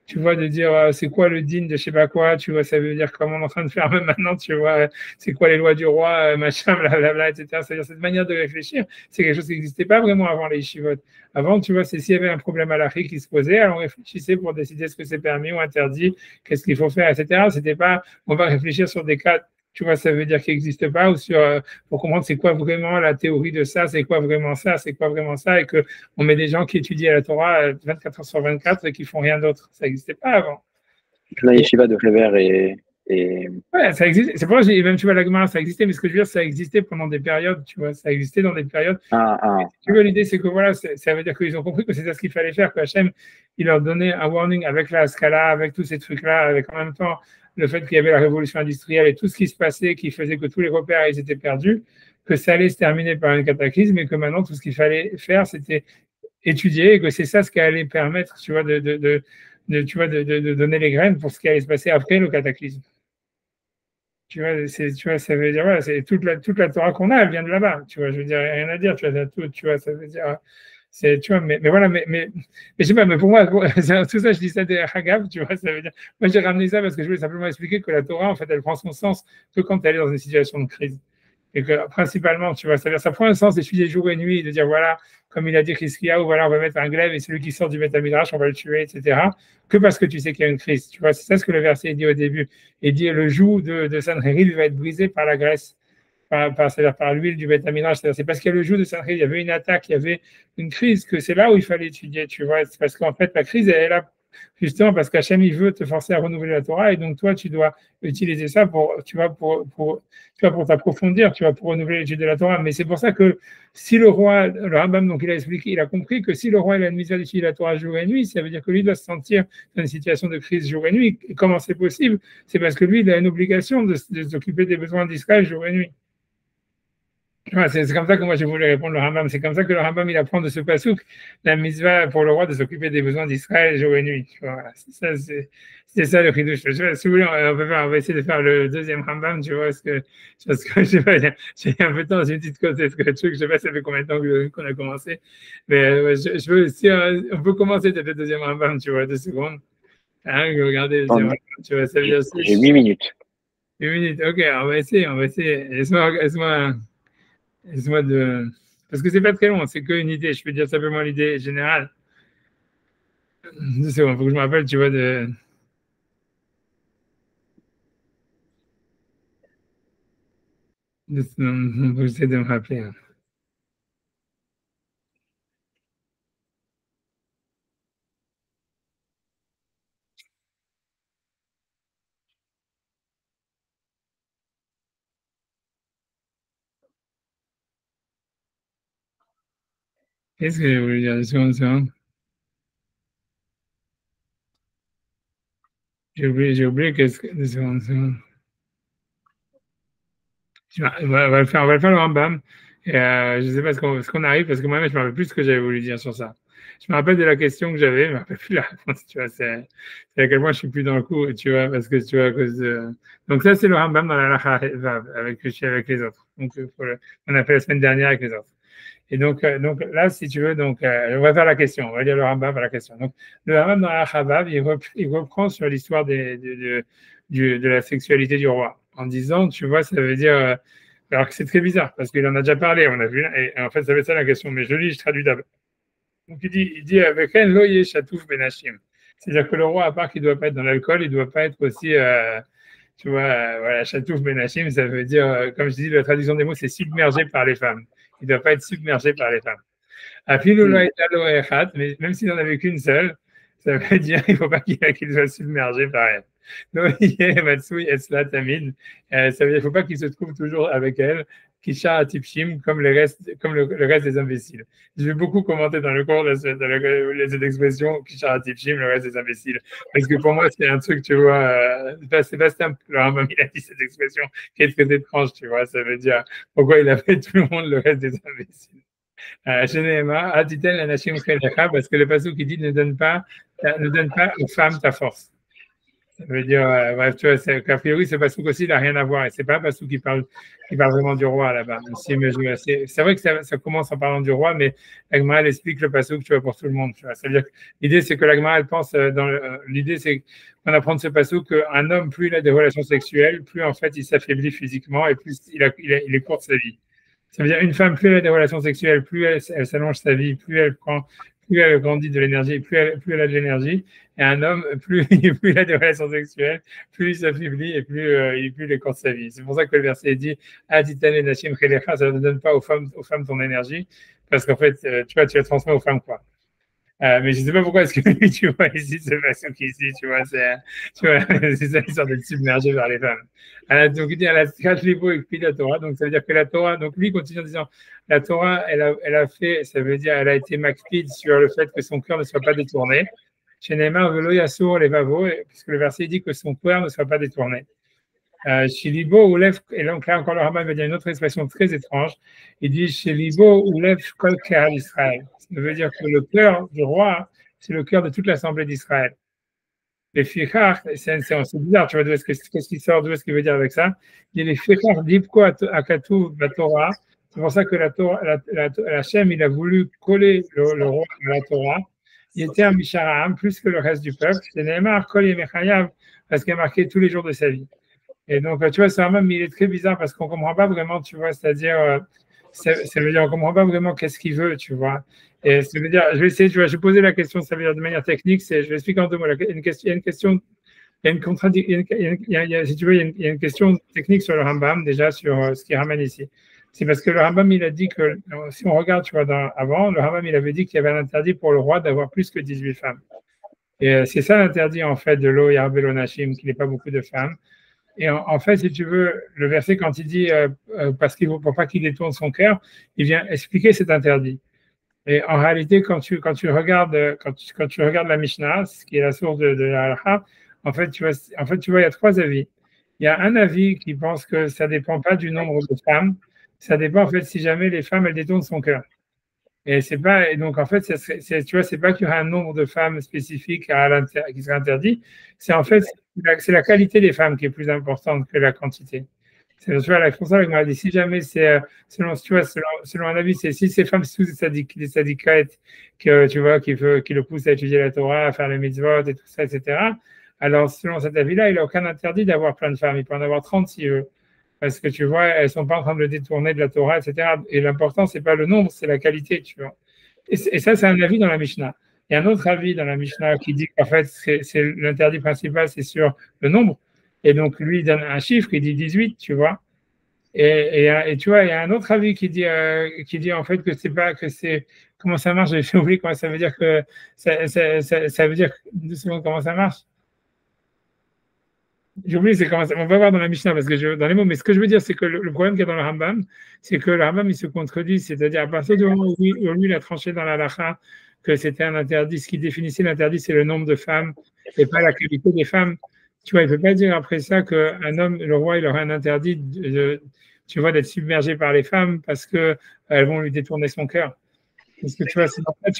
tu vois, de dire c'est quoi le din de je sais pas quoi, tu vois, ça veut dire comment on est en train de faire même maintenant, tu vois, c'est quoi les lois du roi, machin, blablabla, etc. C'est-à-dire cette manière de réfléchir, c'est quelque chose qui n'existait pas vraiment avant les yeshivot. Avant, tu vois, c'est s'il y avait un problème halachique qui se posait, alors on réfléchissait pour décider ce que c'est permis ou interdit, qu'est-ce qu'il faut faire, etc. C'était pas, on va réfléchir sur des cas, tu vois, ça veut dire qu'il n'existe pas, ou sur, pour comprendre c'est quoi vraiment la théorie de ça, c'est quoi vraiment ça, c'est quoi vraiment ça, et que on met des gens qui étudient la Torah 24 heures sur 24 et qui font rien d'autre. Ça n'existait pas avant. La yeshiva de Réver et... Ouais, ça existe. C'est pour ça que même, tu vois, la Gemara, ça existait, mais ce que je veux dire, ça existait pendant des périodes, tu vois, ça existait dans des périodes. Tu vois, l'idée, c'est que voilà, ça veut dire qu'ils ont compris que c'est ça ce qu'il fallait faire, que Hachem, il leur donnait un warning avec la Scala, avec tous ces trucs-là, avec en même temps le fait qu'il y avait la révolution industrielle et tout ce qui se passait, qui faisait que tous les repères, ils étaient perdus, que ça allait se terminer par un cataclysme, et que maintenant, tout ce qu'il fallait faire, c'était étudier, et que c'est ça ce qui allait permettre, tu vois, tu vois, de donner les graines pour ce qui allait se passer après le cataclysme. Tu vois, ça veut dire, voilà, c'est toute la Torah qu'on a, elle vient de là-bas. Tu vois, je veux dire, rien à dire. Tu vois, tout, tu vois, ça veut dire, tu vois, mais voilà, mais je sais pas, mais pour moi, tout ça, je dis ça des Hagav, tu vois, ça veut dire, moi, j'ai ramené ça parce que je voulais simplement expliquer que la Torah, en fait, elle prend son sens que quand elle est dans une situation de crise. Et que principalement, tu vois, ça prend un sens d'étudier jour et nuit, de dire voilà, comme il a dit Chizkiyahu, voilà, on va mettre un glaive et celui qui sort du Beth Midrash, on va le tuer, etc. Que parce que tu sais qu'il y a une crise. Tu vois, c'est ça ce que le verset dit au début. Il dit le joug de Sanheril va être brisé par la graisse, c'est-à-dire par l'huile du Beth Midrash. C'est parce qu'il y a le joug de Sanheril, il y avait une attaque, il y avait une crise, que c'est là où il fallait étudier, tu vois. C'est parce qu'en fait, la crise, elle est là justement parce qu'Hachem, il veut te forcer à renouveler la Torah, et donc toi, tu dois utiliser ça pour, tu vois, pour t'approfondir, tu vois, pour renouveler l'étude de la Torah. Mais c'est pour ça que si le roi, le Rambam, donc il a expliqué, il a compris que si le roi il a une misère d'étudier la Torah jour et nuit, ça veut dire que lui doit se sentir dans une situation de crise jour et nuit. Et comment c'est possible? C'est parce que lui, il a une obligation de s'occuper des besoins d'Israël jour et nuit. Ouais, c'est comme ça que moi je voulais répondre le Rambam. C'est comme ça que le Rambam il apprend de ce pasouk la mitzvah pour le roi de s'occuper des besoins d'Israël jour et nuit. Voilà, c'est ça le chidouche. Si vous voulez, on va essayer de faire le deuxième Rambam, tu vois, parce que je sais pas, j'ai un peu de temps, j'ai une petite côté, je sais pas ça fait combien de temps qu'on a commencé, mais je veux si on peut commencer peut-être le deuxième Rambam, tu vois, 2 secondes. Hein, regardez le deuxième Rambam, tu vois, ça veut dire aussi. J'ai 8 minutes. 8 minutes, ok, on va essayer. Laisse-moi de. Parce que c'est pas très long, c'est qu'une idée. Je peux dire simplement l'idée générale. C'est bon, il faut que je me rappelle, tu vois, de. J'essaie de me rappeler. Hein. Qu'est-ce que j'ai voulu dire? Une seconde. J'ai oublié qu'est-ce que. Une seconde. On va le faire le Rambam. Et, je ne sais pas ce qu'on arrive, parce que moi-même, je ne me rappelle plus ce que j'avais voulu dire sur ça. Je me rappelle de la question que j'avais, je ne me rappelle plus la réponse, tu vois, c'est à quel point je ne suis plus dans le coup, tu vois, parce que tu vois, à cause de... Donc ça, c'est le Rambam dans la Lacha avec les autres. Donc, on a fait la semaine dernière avec les autres. Et donc là, si tu veux, on va faire la question, on va lire le Rambam à la question. Donc, le Rambam dans la Lacha il reprend sur l'histoire de la sexualité du roi, en disant, tu vois, ça veut dire... alors que c'est très bizarre, parce qu'il en a déjà parlé, on a vu, et en fait, ça va être ça la question, mais je lis, je traduis d'abord. Donc il dit avec un loyer chatouf benachim. C'est-à-dire que le roi, à part qu'il ne doit pas être dans l'alcool, il ne doit pas être aussi, tu vois, voilà, chatouf benachim, ça veut dire, comme je dis, la traduction des mots, c'est submergé par les femmes. Il ne doit pas être submergé par les femmes. Mais même s'il n'en avait qu'une seule, ça veut dire qu'il ne faut pas qu'il soit submergé par elle. Donc, ça veut dire qu'il ne faut pas qu'il se trouve toujours avec elle, Kisha Atipshim, comme le reste des imbéciles. Je vais beaucoup commenter dans le cours de cette expression, Kisha Atipshim, le reste des imbéciles. Parce que pour moi, c'est un truc, tu vois, c'est pas simple. Le Rambam, il a dit cette expression qui est très étrange, tu vois. Ça veut dire pourquoi il a fait tout le monde le reste des imbéciles. Parce que le passage qui dit ne donne pas aux femmes ta force. Ça veut dire, bref, tu vois, qu'a priori, ce pasouk aussi, il n'a rien à voir. Et c'est pas un pasouk qui parle vraiment du roi là-bas. C'est vrai que ça commence en parlant du roi, mais l'Agma, elle explique le pasouk, tu vois, pour tout le monde. Tu vois. C'est-à-dire que l'idée, c'est que l'Agma, elle pense, l'idée, c'est qu'on apprend de ce pasouk qu'un homme, plus il a des relations sexuelles, plus en fait, il s'affaiblit physiquement et plus il écourte sa vie. Ça veut dire une femme, plus elle a des relations sexuelles, plus elle s'allonge sa vie, plus elle grandit de l'énergie, plus elle a de l'énergie. Et un homme, plus il a des relations sexuelles, plus il s'affaiblit et plus il écourte sa vie. C'est pour ça que le verset dit Ah, titane nashim chelecha, ça ne donne pas aux femmes ton énergie, parce qu'en fait, tu vois, tu la transmets aux femmes, quoi. Mais je ne sais pas pourquoi est-ce que lui, tu vois, ici, c'est pas ce qu'ici, tu vois, c'est ça, l'histoire d'être submergé vers les femmes. Donc, il dit, la Torah, donc ça veut dire que la Torah, donc lui, il continue en disant, la Torah, elle a fait, ça veut dire, elle a été makpid sur le fait que son cœur ne soit pas détourné. Chez Neymar, velo yasour les vavos, puisque le verset dit que son cœur ne soit pas détourné. Shilibo ou lève, et donc là encore le Rambam va dire une autre expression très étrange. Il dit Shilibo ou lève kol kehal Israël. Ça veut dire que le cœur du roi, c'est le cœur de toute l'assemblée d'Israël. Les fichar, c'est bizarre, tu vois, qu'est-ce qui sort, d'où est-ce qu'il veut dire avec ça? Il dit les fichar dipko akatu la Torah. C'est pour ça que la Torah, la Shem, il a voulu coller le roi à la Torah. Il était un Misharaam plus que le reste du peuple. C'est Neymar, Kol Yemechayav, parce qu'il a marqué tous les jours de sa vie. Et donc, tu vois, ça même, il est très bizarre parce qu'on ne comprend pas vraiment, tu vois, c'est-à-dire, ça veut dire, on ne comprend pas vraiment qu'est-ce qu'il veut, tu vois. Et ça veut dire, je vais essayer, tu vois, je vais poser la question, ça veut dire de manière technique, je vais expliquer en deux mots. Il y a une question, il y a une contradiction, si tu veux, il y a une question technique sur le Rambam, déjà, sur ce qu'il ramène ici. C'est parce que le Rambam, il a dit que, si on regarde, tu vois, avant, le Rambam, il avait dit qu'il y avait un interdit pour le roi d'avoir plus que 18 femmes. Et c'est ça l'interdit, en fait, de Lo Yarbelo Nashim, qu'il n'ait pas beaucoup de femmes. Et en fait, si tu veux, le verset, quand il dit parce qu'il ne faut pas qu'il détourne son cœur, il vient expliquer cet interdit. Et en réalité, quand tu regardes la Mishnah, ce qui est la source de la halakha, en fait, tu vois, il y a trois avis. Il y a un avis qui pense que ça ne dépend pas du nombre de femmes, ça dépend en fait si jamais les femmes elles détournent son cœur. Et c'est pas, et donc en fait, tu vois, c'est pas qu'il y aura un nombre de femmes spécifiques qui serait interdit. C'est en fait, c'est la qualité des femmes qui est plus importante que la quantité. Tu vois, la ça m'a dit, si jamais c'est, selon un avis, c'est si ces femmes sous des sadiquettes que tu vois, qui le poussent à étudier la Torah, à faire les mitzvot et tout ça, etc. Alors, selon cet avis-là, il n'a aucun interdit d'avoir plein de femmes. Il peut en avoir 30 s'il veut. Parce que tu vois, elles ne sont pas en train de le détourner de la Torah, etc. Et l'important, ce n'est pas le nombre, c'est la qualité, tu vois. Et ça, c'est un avis dans la Mishnah. Il y a un autre avis dans la Mishnah qui dit qu'en fait, c'est l'interdit principal, c'est sur le nombre. Et donc, lui, il donne un chiffre, il dit 18, tu vois. Et tu vois, il y a un autre avis qui dit en fait que c'est pas, que c'est, comment ça marche, j'ai oublié comment ça veut dire que, ça veut dire, 2 secondes, comment ça marche. J'ai oublié, c'est comment ça. On va voir dans la Mishnah, parce que dans les mots, mais ce que je veux dire, c'est que le problème qu'il y a dans le Rambam, c'est que le Rambam, il se contredit, c'est-à-dire à partir du moment où lui, il a tranché dans la halakha que c'était un interdit, ce qui définissait l'interdit, c'est le nombre de femmes et pas la qualité des femmes. Tu vois, il ne peut pas dire après ça qu'un homme, le roi, il aurait un interdit, tu vois, d'être submergé par les femmes parce qu'elles vont lui détourner son cœur. Parce que tu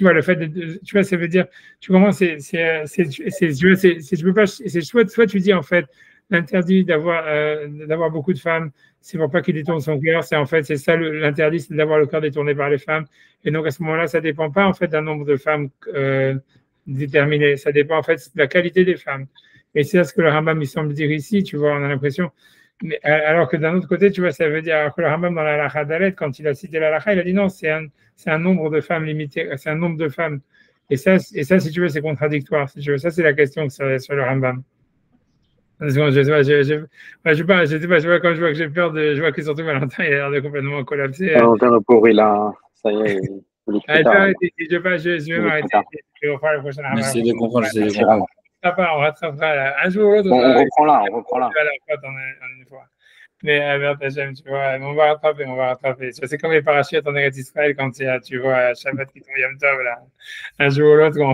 vois, le fait tu vois, ça veut dire, tu commences, je peux pas, soit tu dis en fait, l'interdit d'avoir beaucoup de femmes, c'est pour pas qu'il détourne son cœur, c'est ça l'interdit, c'est d'avoir le cœur détourné par les femmes. Et donc à ce moment-là, ça dépend pas en fait d'un nombre de femmes déterminé, ça dépend en fait de la qualité des femmes. Et c'est ce que le Rambam il semble dire ici, tu vois, on a l'impression. Mais, alors que d'un autre côté, tu vois, ça veut dire, alors que le Rambam dans la halakha d'Alet, quand il a cité la halakha, il a dit non, c'est un nombre de femmes limité, c'est un nombre de femmes. Et ça, si tu veux, c'est contradictoire. Si tu veux. Ça, c'est la question sur le Rambam. Je sais pas, je vois, quand je vois que j'ai peur je vois que surtout Valentin, il a l'air de complètement collapser. Valentin pourri là, ça y est, je vais m'arrêter. Je vais refaire le prochain Rambam. J'essaie de comprendre. On rattrapera un jour ou l'autre. On reprend là. Une fois. Mais tu vois, on va rattraper. C'est comme les parachutes en Eretz Israël quand tu vois Shabbat qui tombe Yom Tov, là. Un jour ou l'autre, on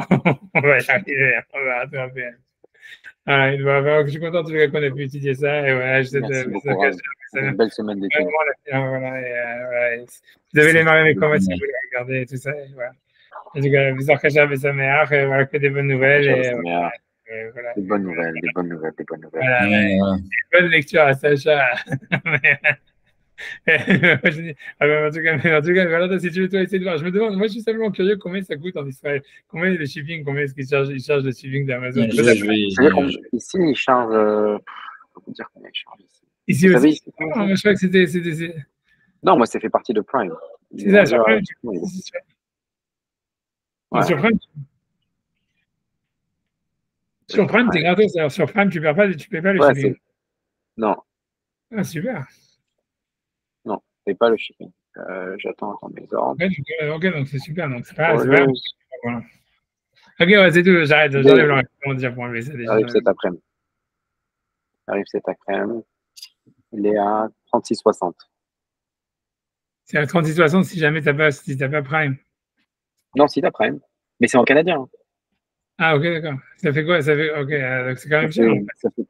va y arriver, on va rattraper. Je suis content en tout cas qu'on ait pu étudier ça. Et voilà, c'est une belle semaine d'été. Vous avez les mariés mais comment si vous voulez regarder tout ça. Et voilà. En tout cas, Bizarre Kacha Besameach, voilà, que des bonnes nouvelles. Voilà. Des bonnes nouvelles, des bonnes nouvelles, des bonnes nouvelles. Voilà, Voilà. bonne lecture à Sacha. En tout cas, voilà, si tu veux toi essayer de voir. Je me demande, moi je suis simplement curieux combien ça coûte en Israël. Combien le shipping, combien est-ce qu'ils chargent le shipping d'Amazon? Ici, ils chargent. Je vais vous dire combien ils chargent ici. Ici Vous savez, aussi. Non, je crois que c'était. Non, moi, ça fait partie de Prime. C'est ça, sur Prime. Ouais. Sur Prime. Sur Prime, t'es gratos. Alors sur Prime, tu payes pas le Ouais, shipping. Non, Ah, super. non, c'est pas le shipping. J'attends mes ordres. Ok, donc c'est super. Donc c'est pas. Voilà. Ok, ouais, c'est tout. J'arrête. J'enlève le comment dire pour enlever ça déjà. Arrive cet après-midi. Il est à 36,60. C'est à 36,60 si jamais t'as pas Prime. Non, si, t'as Prime. Mais c'est en canadien. Ah, ok, d'accord. Ça fait quoi? Ça fait. Ok, donc c'est quand même cher. Ça fait